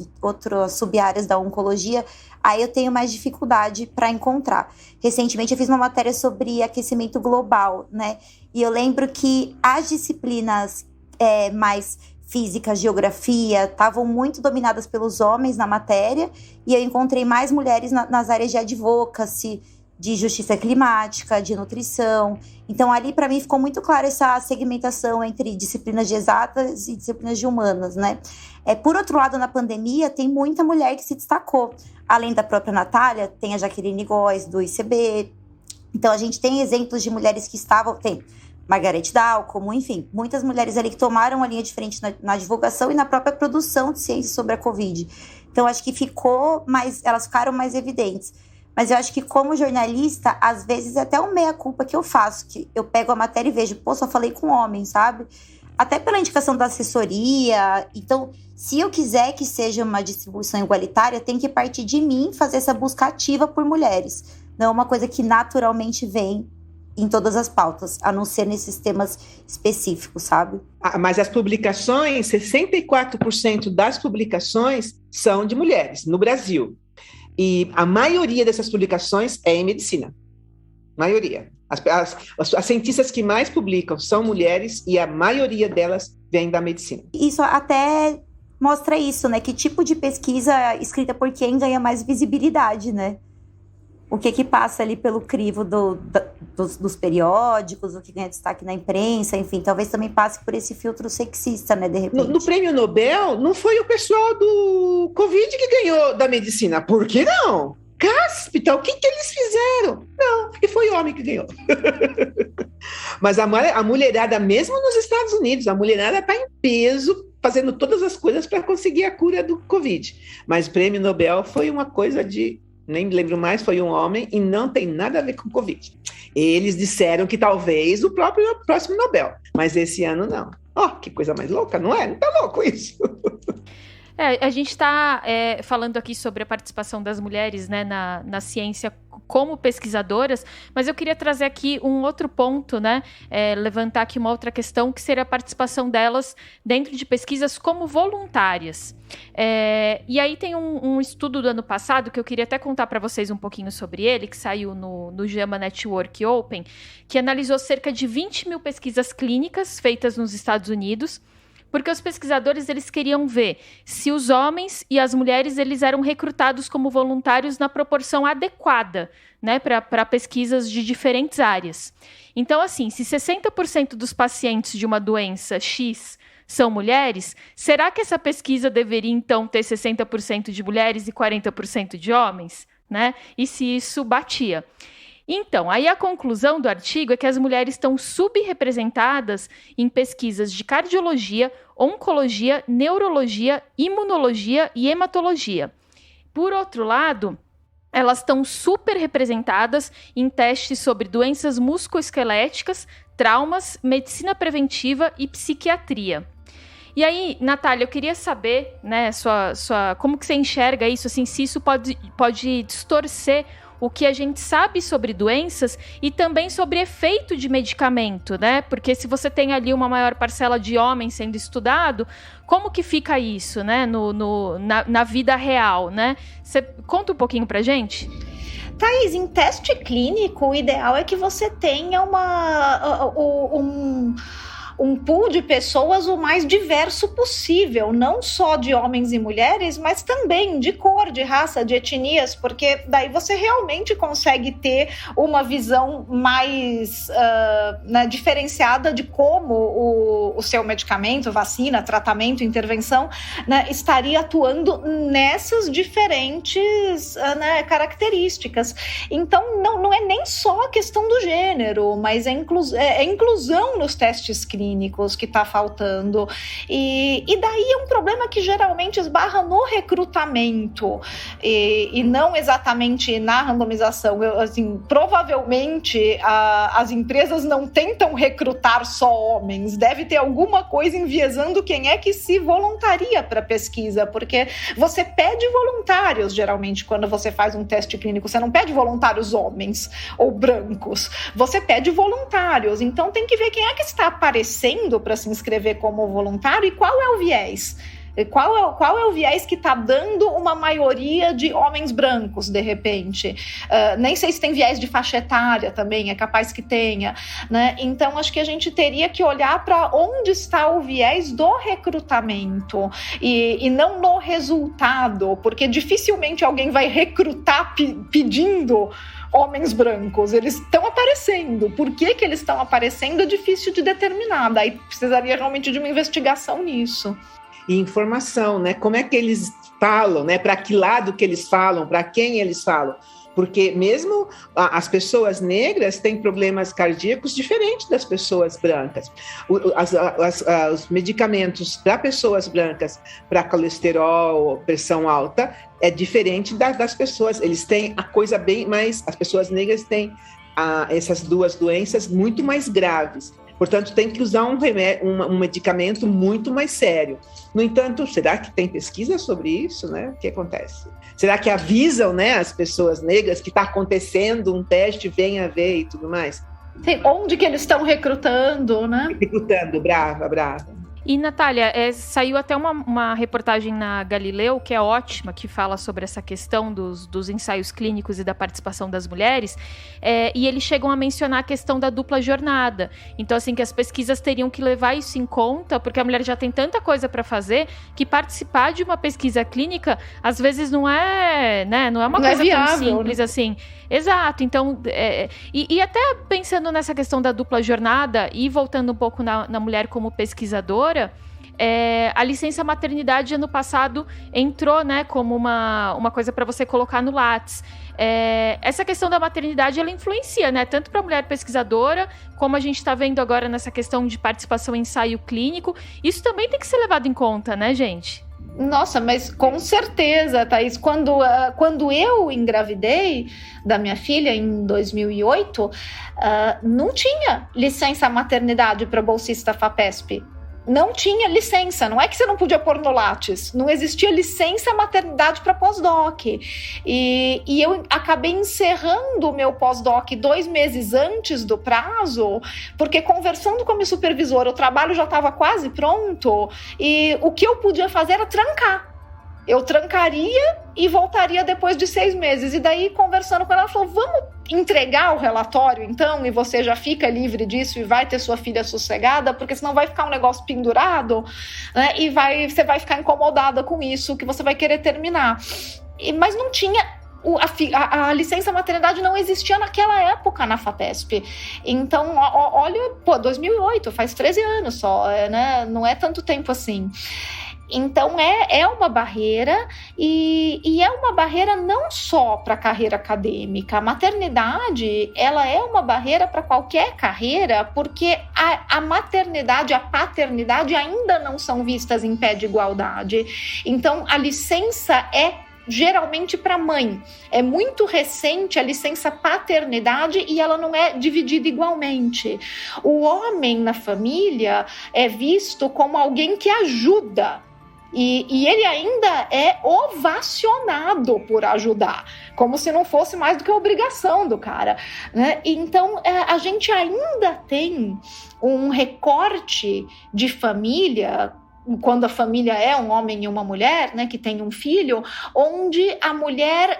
sub-áreas da oncologia, aí eu tenho mais dificuldade para encontrar. Recentemente eu fiz uma matéria sobre aquecimento global, né, e eu lembro que as disciplinas mais física, geografia, estavam muito dominadas pelos homens na matéria, e eu encontrei mais mulheres nas áreas de advocacy, de justiça climática, de nutrição. Então, ali, para mim, ficou muito clara essa segmentação entre disciplinas de exatas e disciplinas de humanas, né? Por outro lado, na pandemia, tem muita mulher que se destacou. Além da própria Natália, tem a Jaqueline Góes, do ICB. Então, a gente tem exemplos de mulheres que estavam... Tem Margaret Dalcomo, enfim, muitas mulheres ali que tomaram a linha de frente na divulgação e na própria produção de ciência sobre a Covid. Então, acho que elas ficaram mais evidentes. Mas eu acho que como jornalista, às vezes é até uma meia-culpa que eu faço, que eu pego a matéria e vejo, só falei com homens, sabe? Até pela indicação da assessoria. Então, se eu quiser que seja uma distribuição igualitária, tem que partir de mim fazer essa busca ativa por mulheres. Não é uma coisa que naturalmente vem em todas as pautas, a não ser nesses temas específicos, sabe? Mas as publicações, 64% das publicações são de mulheres no Brasil. E a maioria dessas publicações é em medicina. Maioria. As cientistas que mais publicam são mulheres e a maioria delas vem da medicina. Isso até mostra isso, né? Que tipo de pesquisa escrita por quem ganha mais visibilidade, né? O que passa ali pelo crivo dos periódicos, o que ganha destaque na imprensa, enfim, talvez também passe por esse filtro sexista, né, de repente. No Prêmio Nobel, não foi o pessoal do Covid que ganhou da medicina, por que não? Cáspita, o que eles fizeram? Não, e foi homem que ganhou. Mas a mulherada, mesmo nos Estados Unidos, a mulherada está em peso, fazendo todas as coisas para conseguir a cura do Covid. Mas o Prêmio Nobel foi uma coisa nem me lembro mais, foi um homem e não tem nada a ver com Covid. Eles disseram que talvez o próximo Nobel, mas esse ano não. Que coisa mais louca, não é? Não tá louco isso? A gente está falando aqui sobre a participação das mulheres, né, na ciência como pesquisadoras, mas eu queria trazer aqui um outro ponto, né, levantar aqui uma outra questão, que seria a participação delas dentro de pesquisas como voluntárias. E aí tem um estudo do ano passado, que eu queria até contar para vocês um pouquinho sobre ele, que saiu no JAMA Network Open, que analisou cerca de 20 mil pesquisas clínicas feitas nos Estados Unidos, porque os pesquisadores eles queriam ver se os homens e as mulheres eles eram recrutados como voluntários na proporção adequada, né, para pesquisas de diferentes áreas. Então, assim, se 60% dos pacientes de uma doença X são mulheres, será que essa pesquisa deveria, então, ter 60% de mulheres e 40% de homens? Né? E se isso batia? Então, aí a conclusão do artigo é que as mulheres estão subrepresentadas em pesquisas de cardiologia, oncologia, neurologia, imunologia e hematologia. Por outro lado, elas estão super representadas em testes sobre doenças musculoesqueléticas, traumas, medicina preventiva e psiquiatria. E aí, Natália, eu queria saber, né, como que você enxerga isso, assim, se isso pode distorcer o que a gente sabe sobre doenças e também sobre efeito de medicamento, né? Porque se você tem ali uma maior parcela de homens sendo estudado, como que fica isso, né? Na vida real, né? Você conta um pouquinho pra gente? Thaís, em teste clínico, o ideal é que você tenha um pool de pessoas o mais diverso possível, não só de homens e mulheres, mas também de cor, de raça, de etnias, porque daí você realmente consegue ter uma visão mais diferenciada de como o seu medicamento, vacina, tratamento, intervenção, né, estaria atuando nessas diferentes características. Então, não é nem só a questão do gênero, mas é inclusão nos testes clínicos. clínicos que está faltando. E daí é um problema que geralmente esbarra no recrutamento e não exatamente na randomização. Provavelmente as empresas não tentam recrutar só homens, deve ter alguma coisa enviesando quem é que se voluntaria para a pesquisa, porque você pede voluntários, geralmente, quando você faz um teste clínico, você não pede voluntários homens ou brancos, você pede voluntários, então tem que ver quem é que está aparecendo para se inscrever como voluntário e qual é o viés. Qual é o viés que está dando uma maioria de homens brancos, de repente? Nem sei se tem viés de faixa etária também, é capaz que tenha, né? Então, acho que a gente teria que olhar para onde está o viés do recrutamento e não no resultado, porque dificilmente alguém vai recrutar pedindo homens brancos. Eles estão aparecendo. Por que eles estão aparecendo é difícil de determinar. Daí precisaria realmente de uma investigação nisso. E informação, né? Como é que eles falam, né? Para que lado que eles falam, para quem eles falam. Porque mesmo as pessoas negras têm problemas cardíacos diferentes das pessoas brancas. Os medicamentos para pessoas brancas, para colesterol, pressão alta, é diferente das pessoas. Eles têm a coisa bem mais... As pessoas negras têm essas duas doenças muito mais graves. Portanto, tem que usar um medicamento muito mais sério. No entanto, será que tem pesquisa sobre isso, né? O que acontece? Será que avisam, né, as pessoas negras que está acontecendo um teste, venha ver e tudo mais? Sim, onde que eles estão recrutando, né? Recrutando, brava. E, Natália, saiu até uma reportagem na Galileu, que é ótima, que fala sobre essa questão dos ensaios clínicos e da participação das mulheres, e eles chegam a mencionar a questão da dupla jornada. Então, assim, que as pesquisas teriam que levar isso em conta, porque a mulher já tem tanta coisa para fazer, que participar de uma pesquisa clínica, às vezes não é, né, não é uma coisa viável, tão simples, né? Assim. Exato, então, e até pensando nessa questão da dupla jornada e voltando um pouco na mulher como pesquisadora, a licença maternidade ano passado entrou, né, como uma coisa para você colocar no Lattes. Essa questão da maternidade, ela influencia, né, tanto para a mulher pesquisadora, como a gente está vendo agora nessa questão de participação em ensaio clínico. Isso também tem que ser levado em conta, né, gente? Nossa, mas com certeza, Thaís, quando eu engravidei da minha filha em 2008, não tinha licença maternidade para bolsista FAPESP. Não tinha licença, não é que você não podia pôr no Lattes, não existia licença maternidade para pós-doc. E eu acabei encerrando o meu pós-doc 2 meses antes do prazo, porque conversando com a minha supervisora, o trabalho já estava quase pronto, e o que eu podia fazer era trancar. Eu trancaria e voltaria depois de 6 meses. E daí, conversando com ela, ela falou, vamos entregar o relatório, então, e você já fica livre disso e vai ter sua filha sossegada, porque senão vai ficar um negócio pendurado, né, e você vai ficar incomodada com isso, que você vai querer terminar. Mas não tinha... A licença maternidade não existia naquela época na FAPESP. Então, olha, 2008, faz 13 anos só, né? Não é tanto tempo assim. Então, é uma barreira, e é uma barreira não só para a carreira acadêmica. A maternidade, ela é uma barreira para qualquer carreira, porque a maternidade, a paternidade ainda não são vistas em pé de igualdade. Então, a licença é geralmente para mãe. É muito recente a licença paternidade e ela não é dividida igualmente. O homem na família é visto como alguém que ajuda. E ele ainda é ovacionado por ajudar, como se não fosse mais do que a obrigação do cara, né? Então, a gente ainda tem um recorte de família, quando a família é um homem e uma mulher, né, que tem um filho, onde a mulher,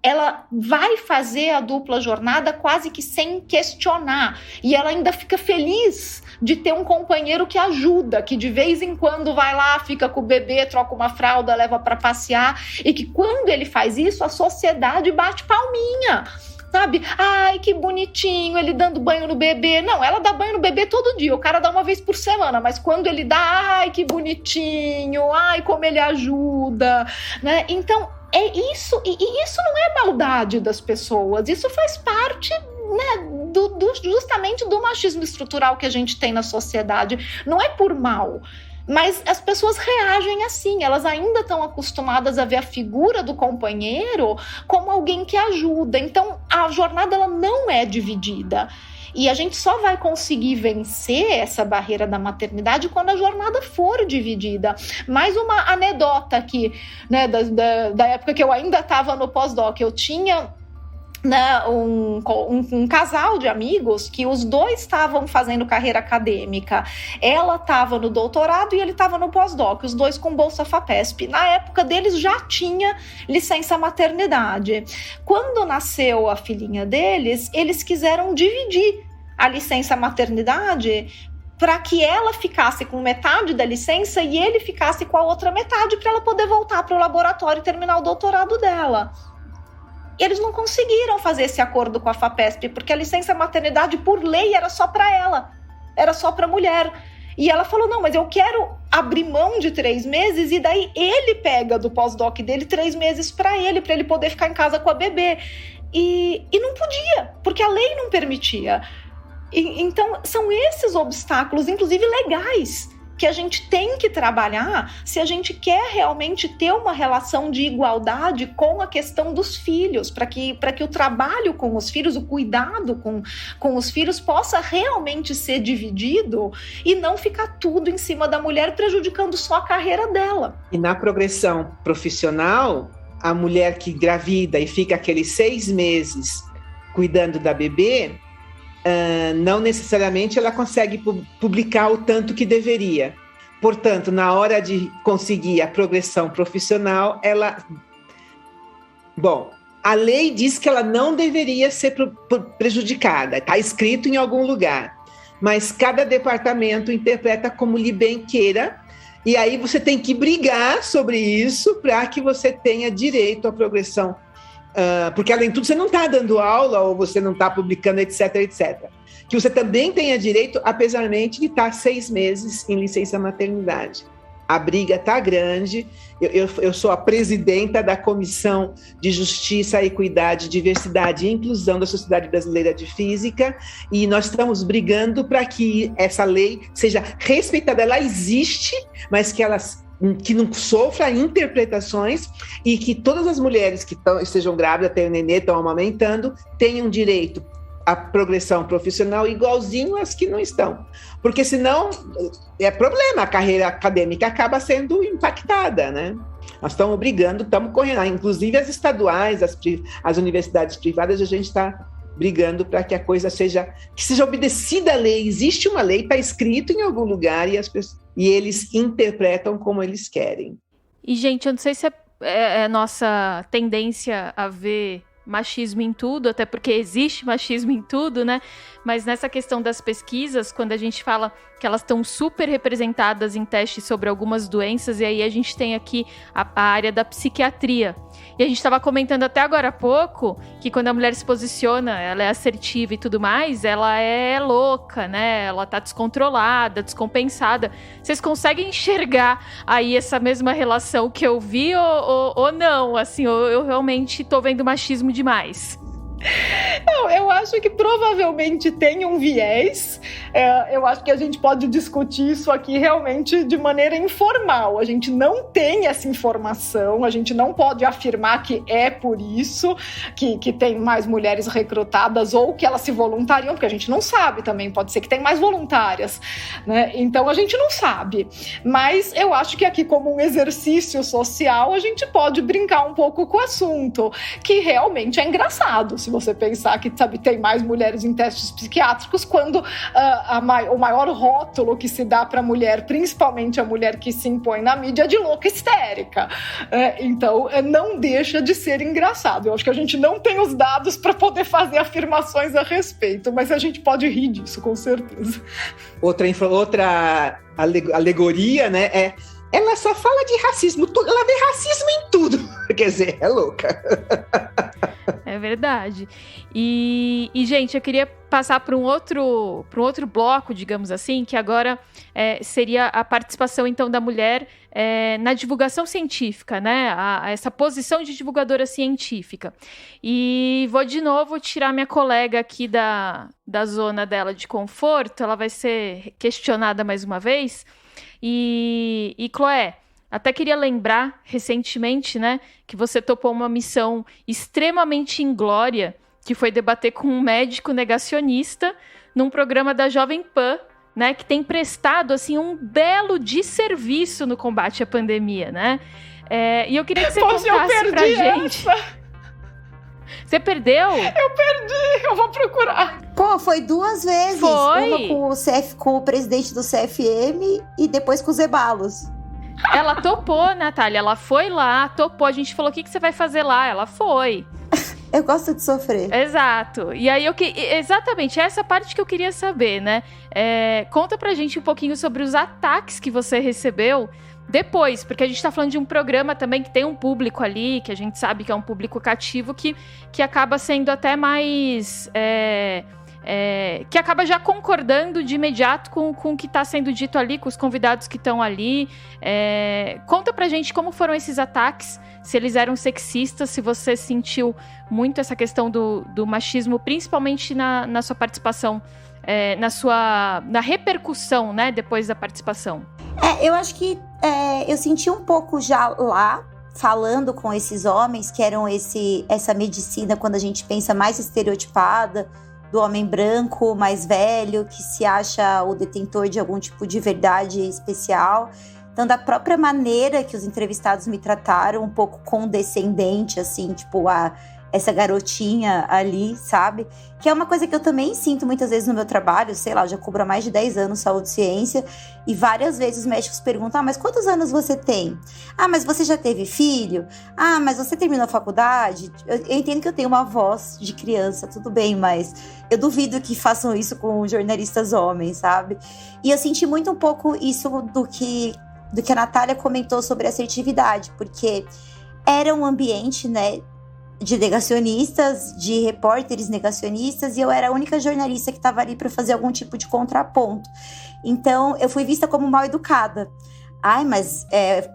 ela vai fazer a dupla jornada quase que sem questionar, e ela ainda fica feliz de ter um companheiro que ajuda, que de vez em quando vai lá, fica com o bebê, troca uma fralda, leva para passear, e que quando ele faz isso, a sociedade bate palminha, sabe? Ai, que bonitinho, ele dando banho no bebê. Não, ela dá banho no bebê todo dia, o cara dá uma vez por semana, mas quando ele dá, ai, que bonitinho, ai, como ele ajuda, né? Então, é isso, e isso não é maldade das pessoas, isso faz parte, né, justamente do machismo estrutural que a gente tem na sociedade. Não é por mal, mas as pessoas reagem assim, elas ainda estão acostumadas a ver a figura do companheiro como alguém que ajuda. Então, a jornada ela não é dividida. E a gente só vai conseguir vencer essa barreira da maternidade quando a jornada for dividida. Mais uma anedota aqui, né, da época que eu ainda estava no pós-doc. Eu tinha um casal de amigos que os dois estavam fazendo carreira acadêmica. Ela estava no doutorado e ele estava no pós-doc, os dois com bolsa FAPESP. Na época deles já tinha licença maternidade. Quando nasceu a filhinha deles, eles quiseram dividir a licença maternidade para que ela ficasse com metade da licença e ele ficasse com a outra metade para ela poder voltar para o laboratório e terminar o doutorado dela. E eles não conseguiram fazer esse acordo com a FAPESP, porque a licença maternidade, por lei, era só para ela, era só para a mulher. E ela falou, não, mas eu quero abrir mão de 3 meses, e daí ele pega do pós-doc dele 3 meses para ele poder ficar em casa com a bebê. E não podia, porque a lei não permitia. Então, são esses obstáculos, inclusive legais, que a gente tem que trabalhar se a gente quer realmente ter uma relação de igualdade com a questão dos filhos, para que o trabalho com os filhos, o cuidado com os filhos possa realmente ser dividido e não ficar tudo em cima da mulher, prejudicando só a carreira dela. E na progressão profissional, a mulher que engravida e fica aqueles 6 meses cuidando da bebê, não necessariamente ela consegue publicar o tanto que deveria. Portanto, na hora de conseguir a progressão profissional, a lei diz que ela não deveria ser prejudicada, está escrito em algum lugar, mas cada departamento interpreta como lhe bem queira, e aí você tem que brigar sobre isso para que você tenha direito à progressão. Porque além de tudo você não está dando aula ou você não está publicando, etc, etc. Que você também tenha direito, apesar de estar 6 meses em licença maternidade. A briga está grande. Eu sou a presidenta da Comissão de Justiça, Equidade, Diversidade e Inclusão da Sociedade Brasileira de Física, e nós estamos brigando para que essa lei seja respeitada. Ela existe, mas que não sofra interpretações, e que todas as mulheres que estejam grávidas, têm nenê, estão amamentando, tenham direito à progressão profissional igualzinho às que não estão. Porque senão é problema, a carreira acadêmica acaba sendo impactada, né? Nós estamos brigando, estamos correndo, inclusive as estaduais, as universidades privadas, a gente está brigando para que a coisa seja obedecida à lei. Existe uma lei, está escrito em algum lugar, e eles interpretam como eles querem. E, gente, eu não sei se é nossa tendência a ver machismo em tudo, até porque existe machismo em tudo, né? Mas nessa questão das pesquisas, quando a gente fala que elas estão super representadas em testes sobre algumas doenças, e aí a gente tem aqui a área da psiquiatria. E a gente estava comentando até agora há pouco que quando a mulher se posiciona, ela é assertiva e tudo mais, ela é louca, né? Ela tá descontrolada, descompensada. Vocês conseguem enxergar aí essa mesma relação que eu vi ou não? Assim, eu realmente tô vendo machismo demais? Não, eu acho que provavelmente tem um viés. Eu acho que a gente pode discutir isso aqui realmente de maneira informal. A gente não tem essa informação, a gente não pode afirmar que é por isso que tem mais mulheres recrutadas ou que elas se voluntariam, porque a gente não sabe também, pode ser que tem mais voluntárias, né? Então a gente não sabe. Mas eu acho que aqui, como um exercício social, a gente pode brincar um pouco com o assunto, que realmente é engraçado. Se você pensar que, tem mais mulheres em testes psiquiátricos, quando o maior rótulo que se dá para a mulher, principalmente a mulher que se impõe na mídia, é de louca histérica. Então, não deixa de ser engraçado. Eu acho que a gente não tem os dados para poder fazer afirmações a respeito, mas a gente pode rir disso, com certeza. Outra alegoria, né, ela só fala de racismo, ela vê racismo em tudo. Quer dizer, é louca. É verdade. E gente, eu queria passar para um outro bloco, digamos assim, que agora seria a participação, então, da mulher na divulgação científica, né? Essa posição de divulgadora científica. E vou, de novo, tirar minha colega aqui da zona dela de conforto. Ela vai ser questionada mais uma vez. E Chloé, até queria lembrar, recentemente, né, que você topou uma missão extremamente inglória, que foi debater com um médico negacionista num programa da Jovem Pan, né, que tem prestado, assim, um belo desserviço no combate à pandemia, né? E eu queria que você contasse pra gente. Você perdeu? Eu perdi, eu vou procurar. Pô, foi 2 vezes. Foi? Uma com o presidente do CFM e depois com o Zeballos. Ela topou, Natália, ela foi lá, topou. A gente falou, o que você vai fazer lá? Ela foi. Eu gosto de sofrer. Exato. E aí, exatamente, essa parte que eu queria saber, né? Conta pra gente um pouquinho sobre os ataques que você recebeu depois, porque a gente tá falando de um programa também que tem um público ali, que a gente sabe que é um público cativo, que acaba sendo até mais... que acaba já concordando de imediato com o que está sendo dito ali, com os convidados que estão ali. Conta pra gente como foram esses ataques, se eles eram sexistas, se você sentiu muito essa questão do machismo, principalmente na sua participação, na repercussão, né, depois da participação. Eu acho que eu senti um pouco já lá, falando com esses homens, que eram essa medicina, quando a gente pensa mais estereotipada, do homem branco, mais velho, que se acha o detentor de algum tipo de verdade especial. Então, da própria maneira que os entrevistados me trataram, um pouco condescendente, assim, tipo, essa garotinha ali, sabe? Que é uma coisa que eu também sinto muitas vezes no meu trabalho, sei lá, eu já cubro há mais de 10 anos saúde e ciência, e várias vezes os médicos perguntam, mas quantos anos você tem? Mas você já teve filho? Mas você terminou a faculdade? Eu entendo que eu tenho uma voz de criança, tudo bem, mas eu duvido que façam isso com jornalistas homens, sabe? E eu senti muito um pouco isso do que a Natália comentou sobre assertividade, porque era um ambiente, né, de negacionistas, de repórteres negacionistas, e eu era a única jornalista que estava ali para fazer algum tipo de contraponto. Então, eu fui vista como mal educada.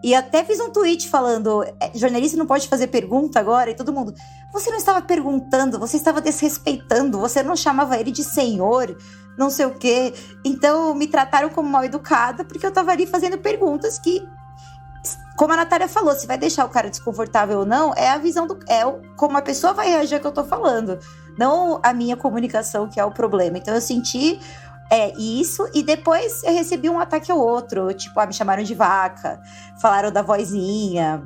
E até fiz um tweet falando, jornalista não pode fazer pergunta agora, e todo mundo, você não estava perguntando, você estava desrespeitando, você não chamava ele de senhor, não sei o quê. Então, me trataram como mal educada, porque eu estava ali fazendo perguntas que, como a Natália falou, se vai deixar o cara desconfortável ou não, é a visão como a pessoa vai reagir ao que eu tô falando, não a minha comunicação que é o problema. Então eu senti isso, e depois eu recebi um ataque ao outro, tipo, me chamaram de vaca, falaram da vozinha,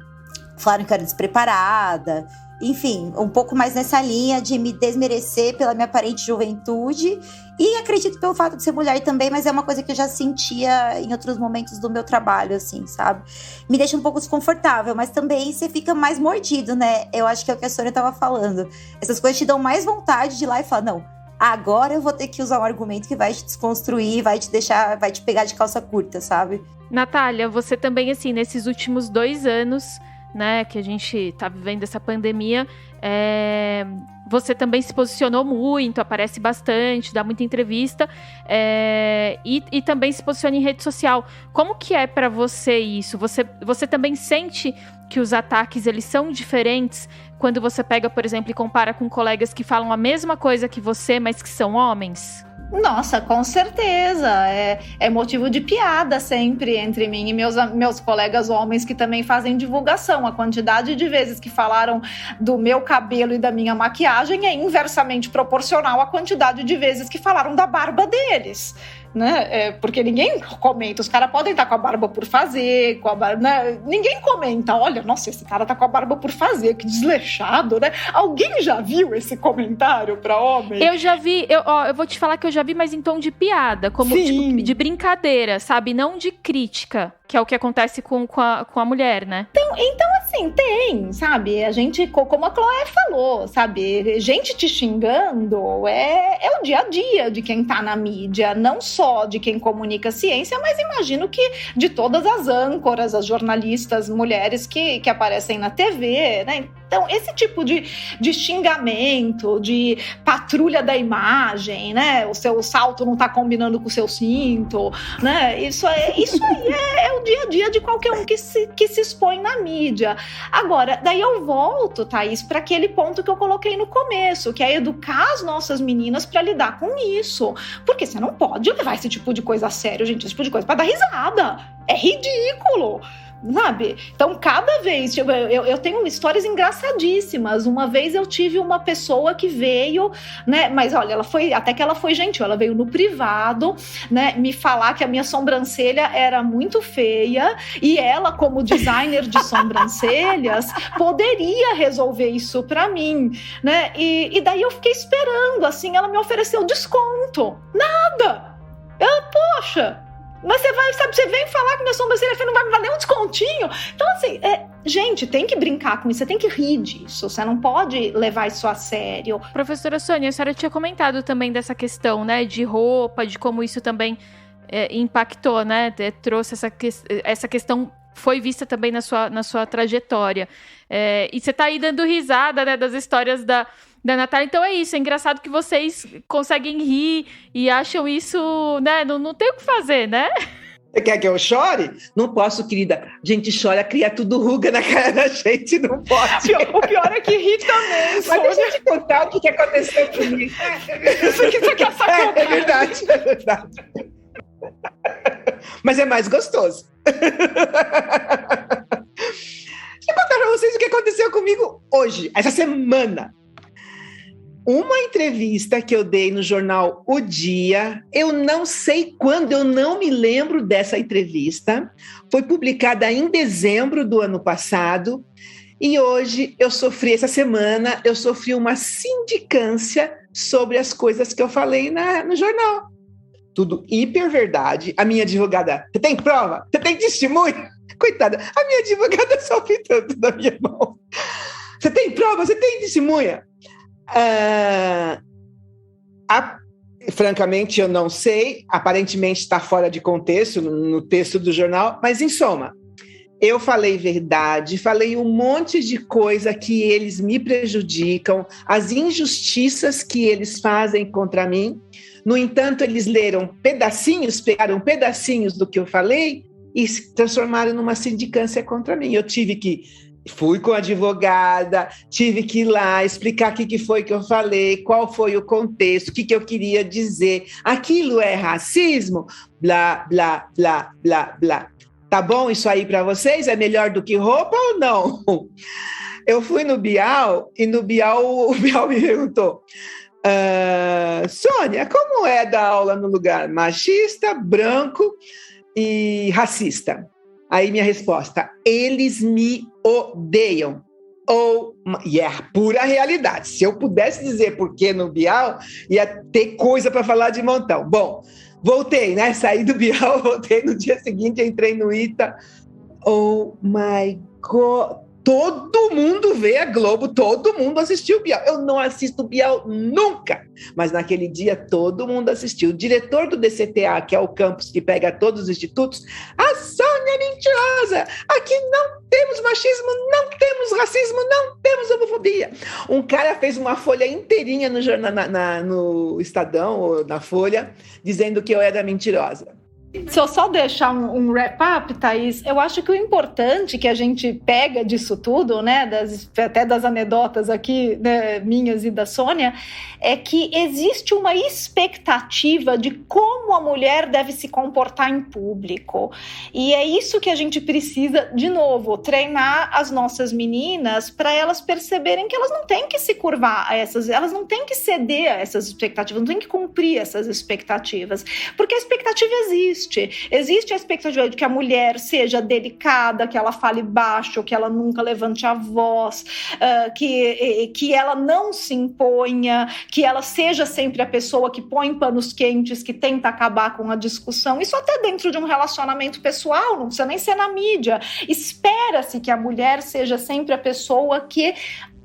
falaram que eu era despreparada, enfim, um pouco mais nessa linha de me desmerecer pela minha aparente juventude, e acredito pelo fato de ser mulher também, mas é uma coisa que eu já sentia em outros momentos do meu trabalho, assim, sabe? Me deixa um pouco desconfortável, mas também você fica mais mordido, né? Eu acho que é o que a Sônia tava falando. Essas coisas te dão mais vontade de ir lá e falar, não, agora eu vou ter que usar um argumento que vai te desconstruir, vai te pegar de calça curta, sabe? Natália, você também, assim, nesses últimos 2 anos, né, que a gente tá vivendo essa pandemia, você também se posicionou muito, aparece bastante, dá muita entrevista, e também se posiciona em rede social. Como que é pra você isso? Você também sente que os ataques, eles são diferentes quando você pega, por exemplo, e compara com colegas que falam a mesma coisa que você, mas que são homens? Nossa, com certeza. É motivo de piada sempre entre mim e meus colegas homens que também fazem divulgação. A quantidade de vezes que falaram do meu cabelo e da minha maquiagem é inversamente proporcional à quantidade de vezes que falaram da barba deles. Né? Porque ninguém comenta, os caras podem estar com a barba por fazer, né? Ninguém comenta, olha, nossa, esse cara tá com a barba por fazer, que desleixado, né? Alguém já viu esse comentário pra homem? Eu já vi, eu vou te falar que eu já vi, mas em tom de piada, como tipo, de brincadeira, sabe? Não de crítica, que é o que acontece com a mulher, né? Então, assim, tem, sabe? A gente, como a Chloé falou, sabe? Gente te xingando é o dia a dia de quem tá na mídia, não só de quem comunica ciência, mas imagino que de todas as âncoras, as jornalistas mulheres que aparecem na TV, né? Então, esse tipo de xingamento, de patrulha da imagem, né? O seu salto não tá combinando com o seu cinto, né? Isso aí é o dia a dia de qualquer um que se expõe na mídia. Agora, daí eu volto, Thaís, para aquele ponto que eu coloquei no começo, que é educar as nossas meninas para lidar com isso. Porque você não pode levar esse tipo de coisa a sério, gente. Esse tipo de coisa para dar risada. É ridículo. Sabe? Então, cada vez, eu tenho histórias engraçadíssimas. Uma vez eu tive uma pessoa que veio, né? Mas olha, até que ela foi gentil, ela veio no privado, né? Me falar que a minha sobrancelha era muito feia e ela, como designer de sobrancelhas, poderia resolver isso pra mim, né? E daí eu fiquei esperando, assim, ela me ofereceu desconto. Nada! Poxa! Mas você vem falar que minha sobrancelha feia, não vai me dar nem um descontinho. Então, assim, gente, tem que brincar com isso, você tem que rir disso, você não pode levar isso a sério. Professora Sônia, a senhora tinha comentado também dessa questão, né, de roupa, de como isso também impactou, né, trouxe essa questão, foi vista também na sua trajetória. E você tá aí dando risada, né, das histórias da Natália, então é isso, é engraçado que vocês conseguem rir e acham isso, né, não tem o que fazer, né? Você quer que eu chore? Não posso, querida. A gente chora, cria tudo ruga na cara da gente, não pode. O pior é que ri também. Mas deixa eu te contar o que aconteceu comigo. Isso aqui é sacanagem. É verdade. Mas é mais gostoso. Deixa eu contar pra vocês o que aconteceu comigo hoje, essa semana. Uma entrevista que eu dei no jornal O Dia, eu não sei quando, eu não me lembro dessa entrevista, foi publicada em dezembro do ano passado, e hoje essa semana, eu sofri uma sindicância sobre as coisas que eu falei no jornal. Tudo hiper verdade. A minha advogada, você tem prova? Você tem testemunho? Coitada, a minha advogada sofre tanto da minha mão. Você tem prova? Você tem testemunha? Francamente, eu não sei. Aparentemente está fora de contexto no texto do jornal, mas em soma, eu falei verdade, falei um monte de coisa que eles me prejudicam, as injustiças que eles fazem contra mim. No entanto, eles leram pegaram pedacinhos do que eu falei e se transformaram numa sindicância contra mim. Fui com a advogada, tive que ir lá explicar o que foi que eu falei, qual foi o contexto, o que eu queria dizer. Aquilo é racismo? Blá, blá, blá, blá, blá. Tá bom isso aí para vocês? É melhor do que roupa ou não? Eu fui no Bial e no Bial o Bial me perguntou: Sônia, como é dar aula no lugar machista, branco e racista? Aí minha resposta: eles me odeiam. E é a pura realidade. Se eu pudesse dizer por que no Bial, ia ter coisa para falar de montão. Bom, voltei, né? Saí do Bial, voltei no dia seguinte, entrei no ITA. Oh my God! Todo mundo vê a Globo, todo mundo assistiu o Bial. Eu não assisto o Bial nunca, mas naquele dia todo mundo assistiu. O diretor do DCTA, que é o campus que pega todos os institutos: a Sônia é mentirosa, aqui não temos machismo, não temos racismo, não temos homofobia. Um cara fez uma folha inteirinha no jornal, no Estadão, ou na Folha, dizendo que eu era mentirosa. Se eu só deixar um wrap-up, Thaís, eu acho que o importante que a gente pega disso tudo, né, até das anedotas aqui, né, minhas e da Sônia, é que existe uma expectativa de como a mulher deve se comportar em público. E é isso que a gente precisa, de novo, treinar as nossas meninas para elas perceberem que elas não têm que se curvar a elas não têm que ceder a essas expectativas, não têm que cumprir essas expectativas, porque a expectativa existe. Existe a expectativa de que a mulher seja delicada, que ela fale baixo, que ela nunca levante a voz, que ela não se imponha, que ela seja sempre a pessoa que põe panos quentes, que tenta acabar com a discussão. Isso até dentro de um relacionamento pessoal, não precisa nem ser na mídia. Espera-se que a mulher seja sempre a pessoa que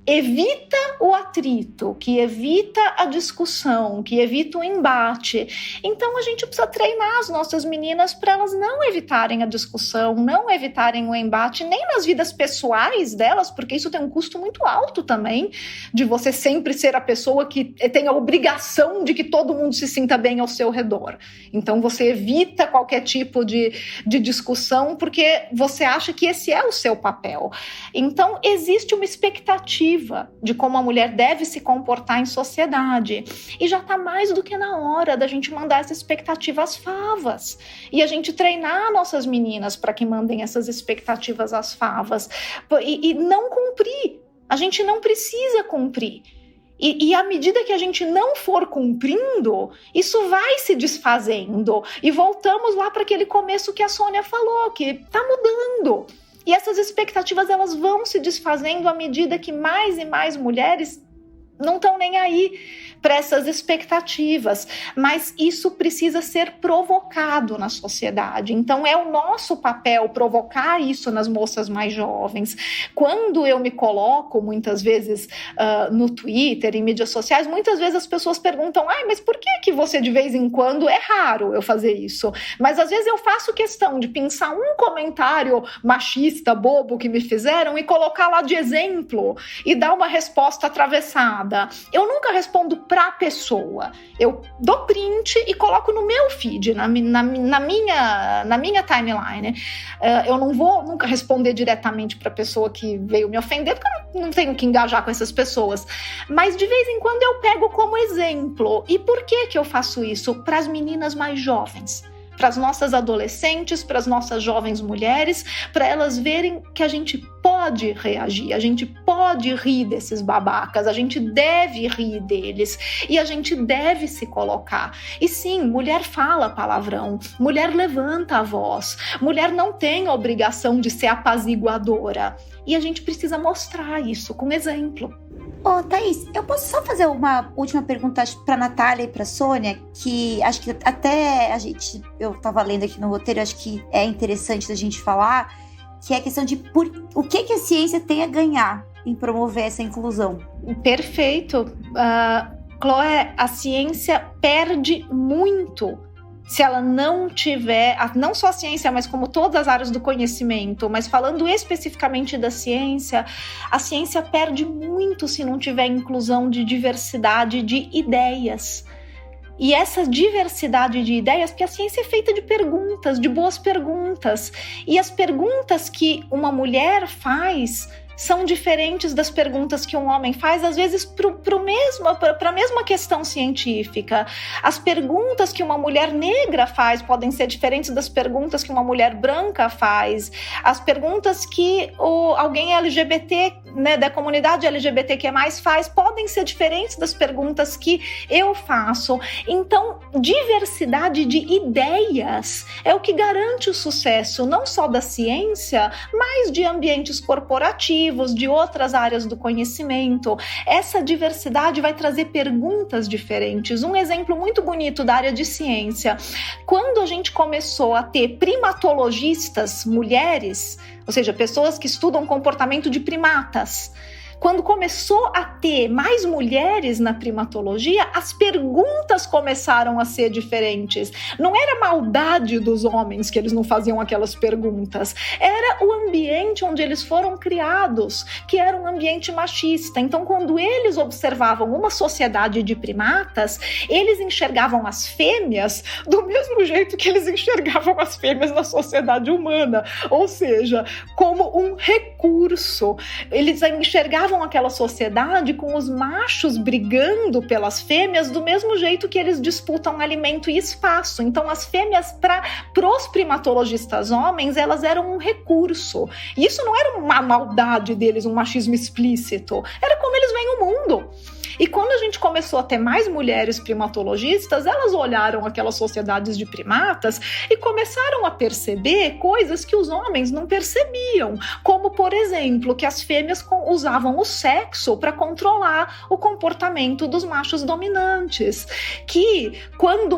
evita o atrito, que evita a discussão, que evita o embate. Então a gente precisa treinar as nossas meninas para elas não evitarem a discussão, não evitarem o embate, nem nas vidas pessoais delas, porque isso tem um custo muito alto também, de você sempre ser a pessoa que tem a obrigação de que todo mundo se sinta bem ao seu redor. Então você evita qualquer tipo de discussão, porque você acha que esse é o seu papel. Então existe uma expectativa de como a mulher deve se comportar em sociedade. E já está mais do que na hora da gente mandar essa expectativa às favas. E a gente treinar nossas meninas para que mandem essas expectativas às favas. E não cumprir. A gente não precisa cumprir. E à medida que a gente não for cumprindo, isso vai se desfazendo. E voltamos lá para aquele começo que a Sônia falou, que está mudando. E essas expectativas, elas vão se desfazendo à medida que mais e mais mulheres não estão nem aí para essas expectativas, mas isso precisa ser provocado na sociedade. Então é o nosso papel provocar isso nas moças mais jovens. Quando eu me coloco muitas vezes no Twitter, em mídias sociais, muitas vezes as pessoas perguntam: mas por que você de vez em quando, é raro eu fazer isso, mas às vezes eu faço questão de pensar um comentário machista, bobo que me fizeram e colocar lá de exemplo e dar uma resposta atravessada. Eu nunca respondo pra pessoa, eu dou print e coloco no meu feed, na minha timeline. Eu não vou nunca responder diretamente pra pessoa que veio me ofender, porque eu não tenho que engajar com essas pessoas, mas de vez em quando eu pego como exemplo. E por que eu faço isso? Para as meninas mais jovens, para as nossas adolescentes, para as nossas jovens mulheres, para elas verem que a gente pode reagir, a gente pode rir desses babacas, a gente deve rir deles e a gente deve se colocar. E sim, mulher fala palavrão, mulher levanta a voz, mulher não tem a obrigação de ser apaziguadora. E a gente precisa mostrar isso com exemplo. Ô, Thaís, eu posso só fazer uma última pergunta para a Natália e para a Sônia, que acho que até eu estava lendo aqui no roteiro, acho que é interessante da gente falar, que é a questão de o que a ciência tem a ganhar em promover essa inclusão. Perfeito. Chloé, a ciência perde muito se ela não tiver, não só a ciência, mas como todas as áreas do conhecimento, mas falando especificamente da ciência, a ciência perde muito se não tiver inclusão de diversidade de ideias. E essa diversidade de ideias, porque a ciência é feita de perguntas, de boas perguntas, e as perguntas que uma mulher faz são diferentes das perguntas que um homem faz, às vezes para a mesma questão científica. As perguntas que uma mulher negra faz podem ser diferentes das perguntas que uma mulher branca faz. As perguntas que alguém LGBT, né, da comunidade LGBTQ+, faz podem ser diferentes das perguntas que eu faço. Então, diversidade de ideias é o que garante o sucesso, não só da ciência, mas de ambientes corporativos, de outras áreas do conhecimento. Essa diversidade vai trazer perguntas diferentes. Um exemplo muito bonito da área de ciência: quando a gente começou a ter primatologistas mulheres, ou seja, pessoas que estudam comportamento de primatas, quando começou a ter mais mulheres na primatologia, as perguntas começaram a ser diferentes. Não era maldade dos homens que eles não faziam aquelas perguntas. Era o ambiente onde eles foram criados, que era um ambiente machista. Então, quando eles observavam uma sociedade de primatas, eles enxergavam as fêmeas do mesmo jeito que eles enxergavam as fêmeas na sociedade humana. Ou seja, como um recurso. Eles enxergavam aquela sociedade com os machos brigando pelas fêmeas do mesmo jeito que eles disputam alimento e espaço. Então as fêmeas, para os primatologistas homens, elas eram um recurso. E isso não era uma maldade deles, um machismo explícito. Era como eles veem o mundo. E quando a gente começou a ter mais mulheres primatologistas, elas olharam aquelas sociedades de primatas e começaram a perceber coisas que os homens não percebiam, como, por exemplo, que as fêmeas usavam o sexo para controlar o comportamento dos machos dominantes, que quando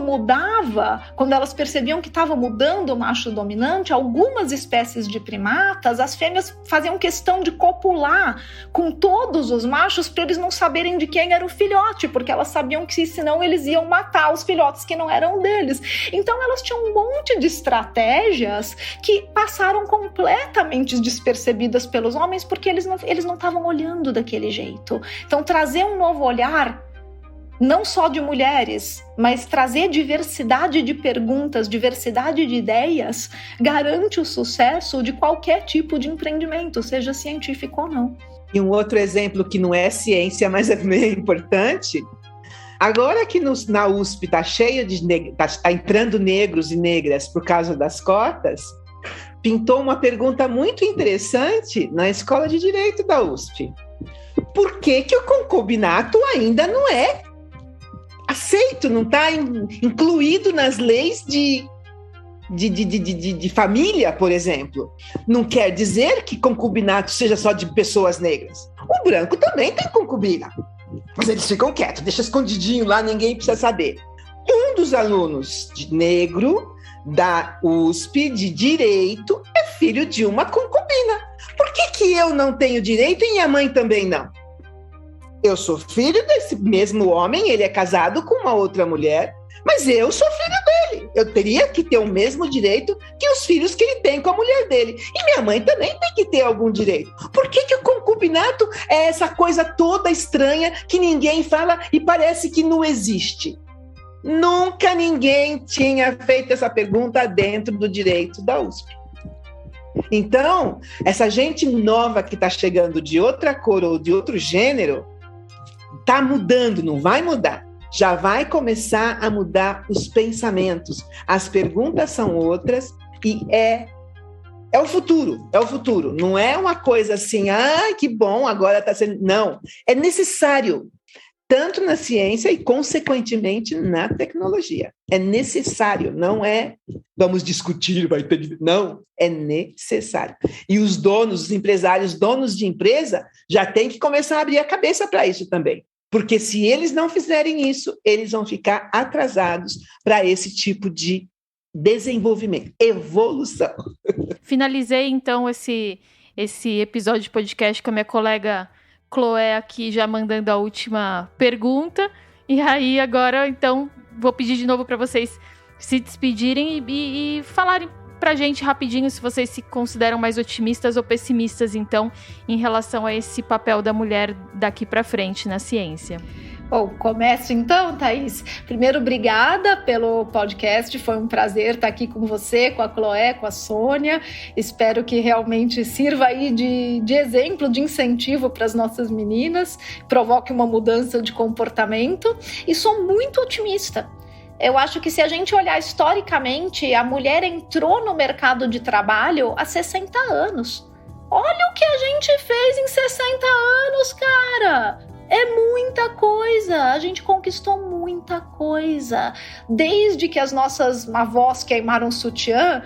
elas percebiam que estava mudando o macho dominante, algumas espécies de primatas, as fêmeas faziam questão de copular com todos os machos para eles não saberem de quem era o filhote, porque elas sabiam que senão eles iam matar os filhotes que não eram deles. Então elas tinham um monte de estratégias que passaram completamente despercebidas pelos homens, porque eles não estavam olhando daquele jeito. Então trazer um novo olhar, não só de mulheres, mas trazer diversidade de perguntas, diversidade de ideias, garante o sucesso de qualquer tipo de empreendimento, seja científico ou não. E um outro exemplo que não é ciência, mas é bem importante, agora que na USP está cheio tá entrando negros e negras por causa das cotas, pintou uma pergunta muito interessante na Escola de Direito da USP. Por que o concubinato ainda não é aceito, não está incluído nas leis de família, por exemplo? Não quer dizer que concubinato seja só de pessoas negras. O branco também tem concubina, mas eles ficam quietos, deixa escondidinho lá, ninguém precisa saber. Um dos alunos negro da USP de Direito é filho de uma concubina. Por que eu não tenho direito e minha mãe também não? Eu sou filho desse mesmo homem, ele é casado com uma outra mulher, mas eu sou filho dele. Eu teria que ter o mesmo direito que os filhos que ele tem com a mulher dele. E minha mãe também tem que ter algum direito. Por que o concubinato é essa coisa toda estranha que ninguém fala e parece que não existe? Nunca ninguém tinha feito essa pergunta dentro do direito da USP. Então, essa gente nova que está chegando de outra cor ou de outro gênero, está mudando, não vai mudar. Já vai começar a mudar os pensamentos. As perguntas são outras e é o futuro, é o futuro. Não é uma coisa assim, que bom, agora está sendo... Não, é necessário, tanto na ciência e, consequentemente, na tecnologia. É necessário, não é vamos discutir, vai ter... Não, é necessário. E os donos, os empresários, donos de empresa, já têm que começar a abrir a cabeça para isso também. Porque se eles não fizerem isso, eles vão ficar atrasados para esse tipo de desenvolvimento, evolução. Finalizei, então, esse episódio de podcast com a minha colega Chloé aqui já mandando a última pergunta. E aí, agora, então, vou pedir de novo para vocês se despedirem e falarem pra gente rapidinho se vocês se consideram mais otimistas ou pessimistas, então, em relação a esse papel da mulher daqui para frente na ciência. Bom, começo então, Thaís. Primeiro, obrigada pelo podcast, foi um prazer estar aqui com você, com a Chloé, com a Sônia. Espero que realmente sirva aí de exemplo, de incentivo para as nossas meninas, provoque uma mudança de comportamento e sou muito otimista. Eu acho que se a gente olhar historicamente, a mulher entrou no mercado de trabalho há 60 anos. Olha o que a gente fez em 60 anos, cara! É muita coisa, a gente conquistou muita coisa. Desde que as nossas avós queimaram sutiã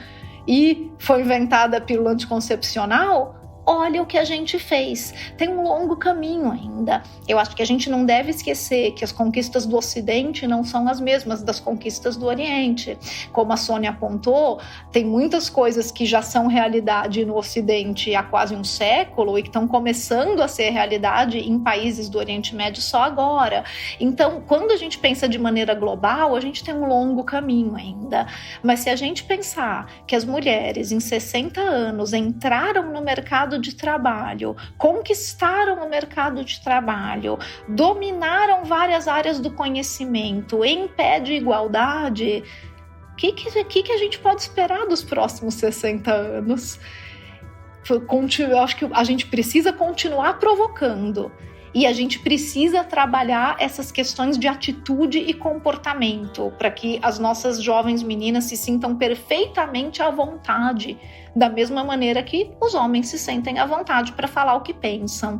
e foi inventada a pílula anticoncepcional, olha o que a gente fez. Tem um longo caminho ainda. Eu acho que a gente não deve esquecer que as conquistas do Ocidente não são as mesmas das conquistas do Oriente. Como a Sônia apontou, tem muitas coisas que já são realidade no Ocidente há quase um século e que estão começando a ser realidade em países do Oriente Médio só agora. Então, quando a gente pensa de maneira global, a gente tem um longo caminho ainda. Mas se a gente pensar que as mulheres em 60 anos entraram no mercado de trabalho, conquistaram o mercado de trabalho, dominaram várias áreas do conhecimento em pé de igualdade, o que a gente pode esperar dos próximos 60 anos? Eu acho que a gente precisa continuar provocando E a gente precisa trabalhar essas questões de atitude e comportamento para que as nossas jovens meninas se sintam perfeitamente à vontade, da mesma maneira que os homens se sentem à vontade para falar o que pensam.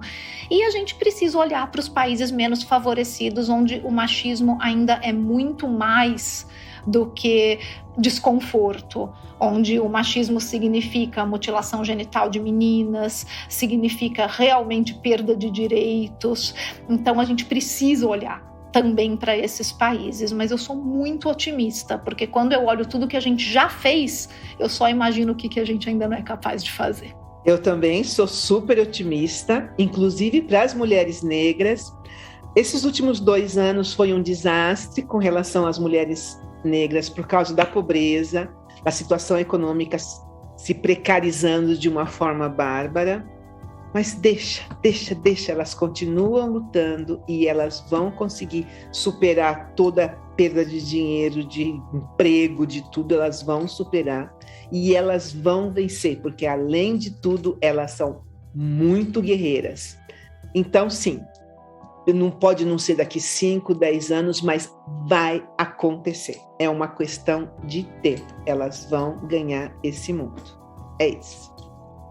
E a gente precisa olhar para os países menos favorecidos, onde o machismo ainda é muito mais do que desconforto, onde o machismo significa mutilação genital de meninas, significa realmente perda de direitos. Então a gente precisa olhar também para esses países, mas eu sou muito otimista, porque quando eu olho tudo que a gente já fez, eu só imagino o que a gente ainda não é capaz de fazer. Eu também sou super otimista, inclusive para as mulheres negras. Esses últimos 2 anos foi um desastre com relação às mulheres negras por causa da pobreza, da situação econômica se precarizando de uma forma bárbara, mas deixa, elas continuam lutando e elas vão conseguir superar toda a perda de dinheiro, de emprego, de tudo, elas vão superar e elas vão vencer, porque além de tudo, elas são muito guerreiras. Então, sim, não pode não ser daqui 5, 10 anos, mas vai acontecer. É uma questão de tempo. Elas vão ganhar esse mundo. É isso.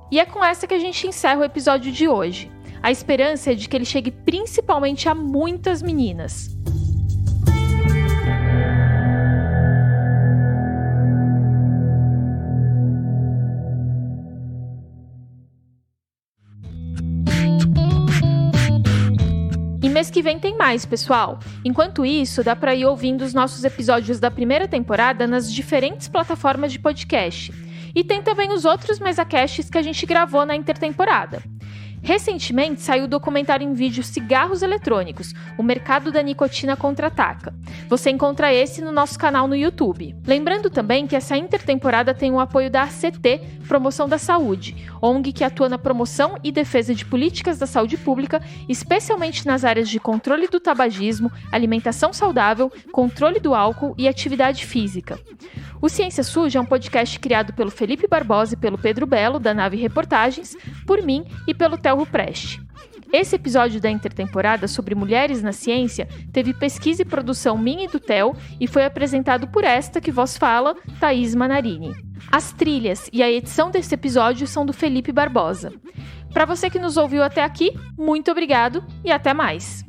E é com essa que a gente encerra o episódio de hoje. A esperança é de que ele chegue principalmente a muitas meninas. E mês que vem tem mais, pessoal. Enquanto isso, dá para ir ouvindo os nossos episódios da primeira temporada nas diferentes plataformas de podcast. E tem também os outros mesacasts que a gente gravou na intertemporada. Recentemente saiu o documentário em vídeo Cigarros Eletrônicos, o mercado da nicotina contra-ataca. Você encontra esse no nosso canal no YouTube. Lembrando também que essa intertemporada tem o apoio da ACT, Promoção da Saúde, ONG que atua na promoção e defesa de políticas da saúde pública, especialmente nas áreas de controle do tabagismo, alimentação saudável, controle do álcool e atividade física. O Ciência Suja é um podcast criado pelo Felipe Barbosa e pelo Pedro Belo, da Nave Reportagens, por mim e pelo Telro Preste. Esse episódio da intertemporada sobre mulheres na ciência teve pesquisa e produção minha e do Theo e foi apresentado por esta que vos fala, Thaís Manarini. As trilhas e a edição desse episódio são do Felipe Barbosa. Para você que nos ouviu até aqui, muito obrigado e até mais!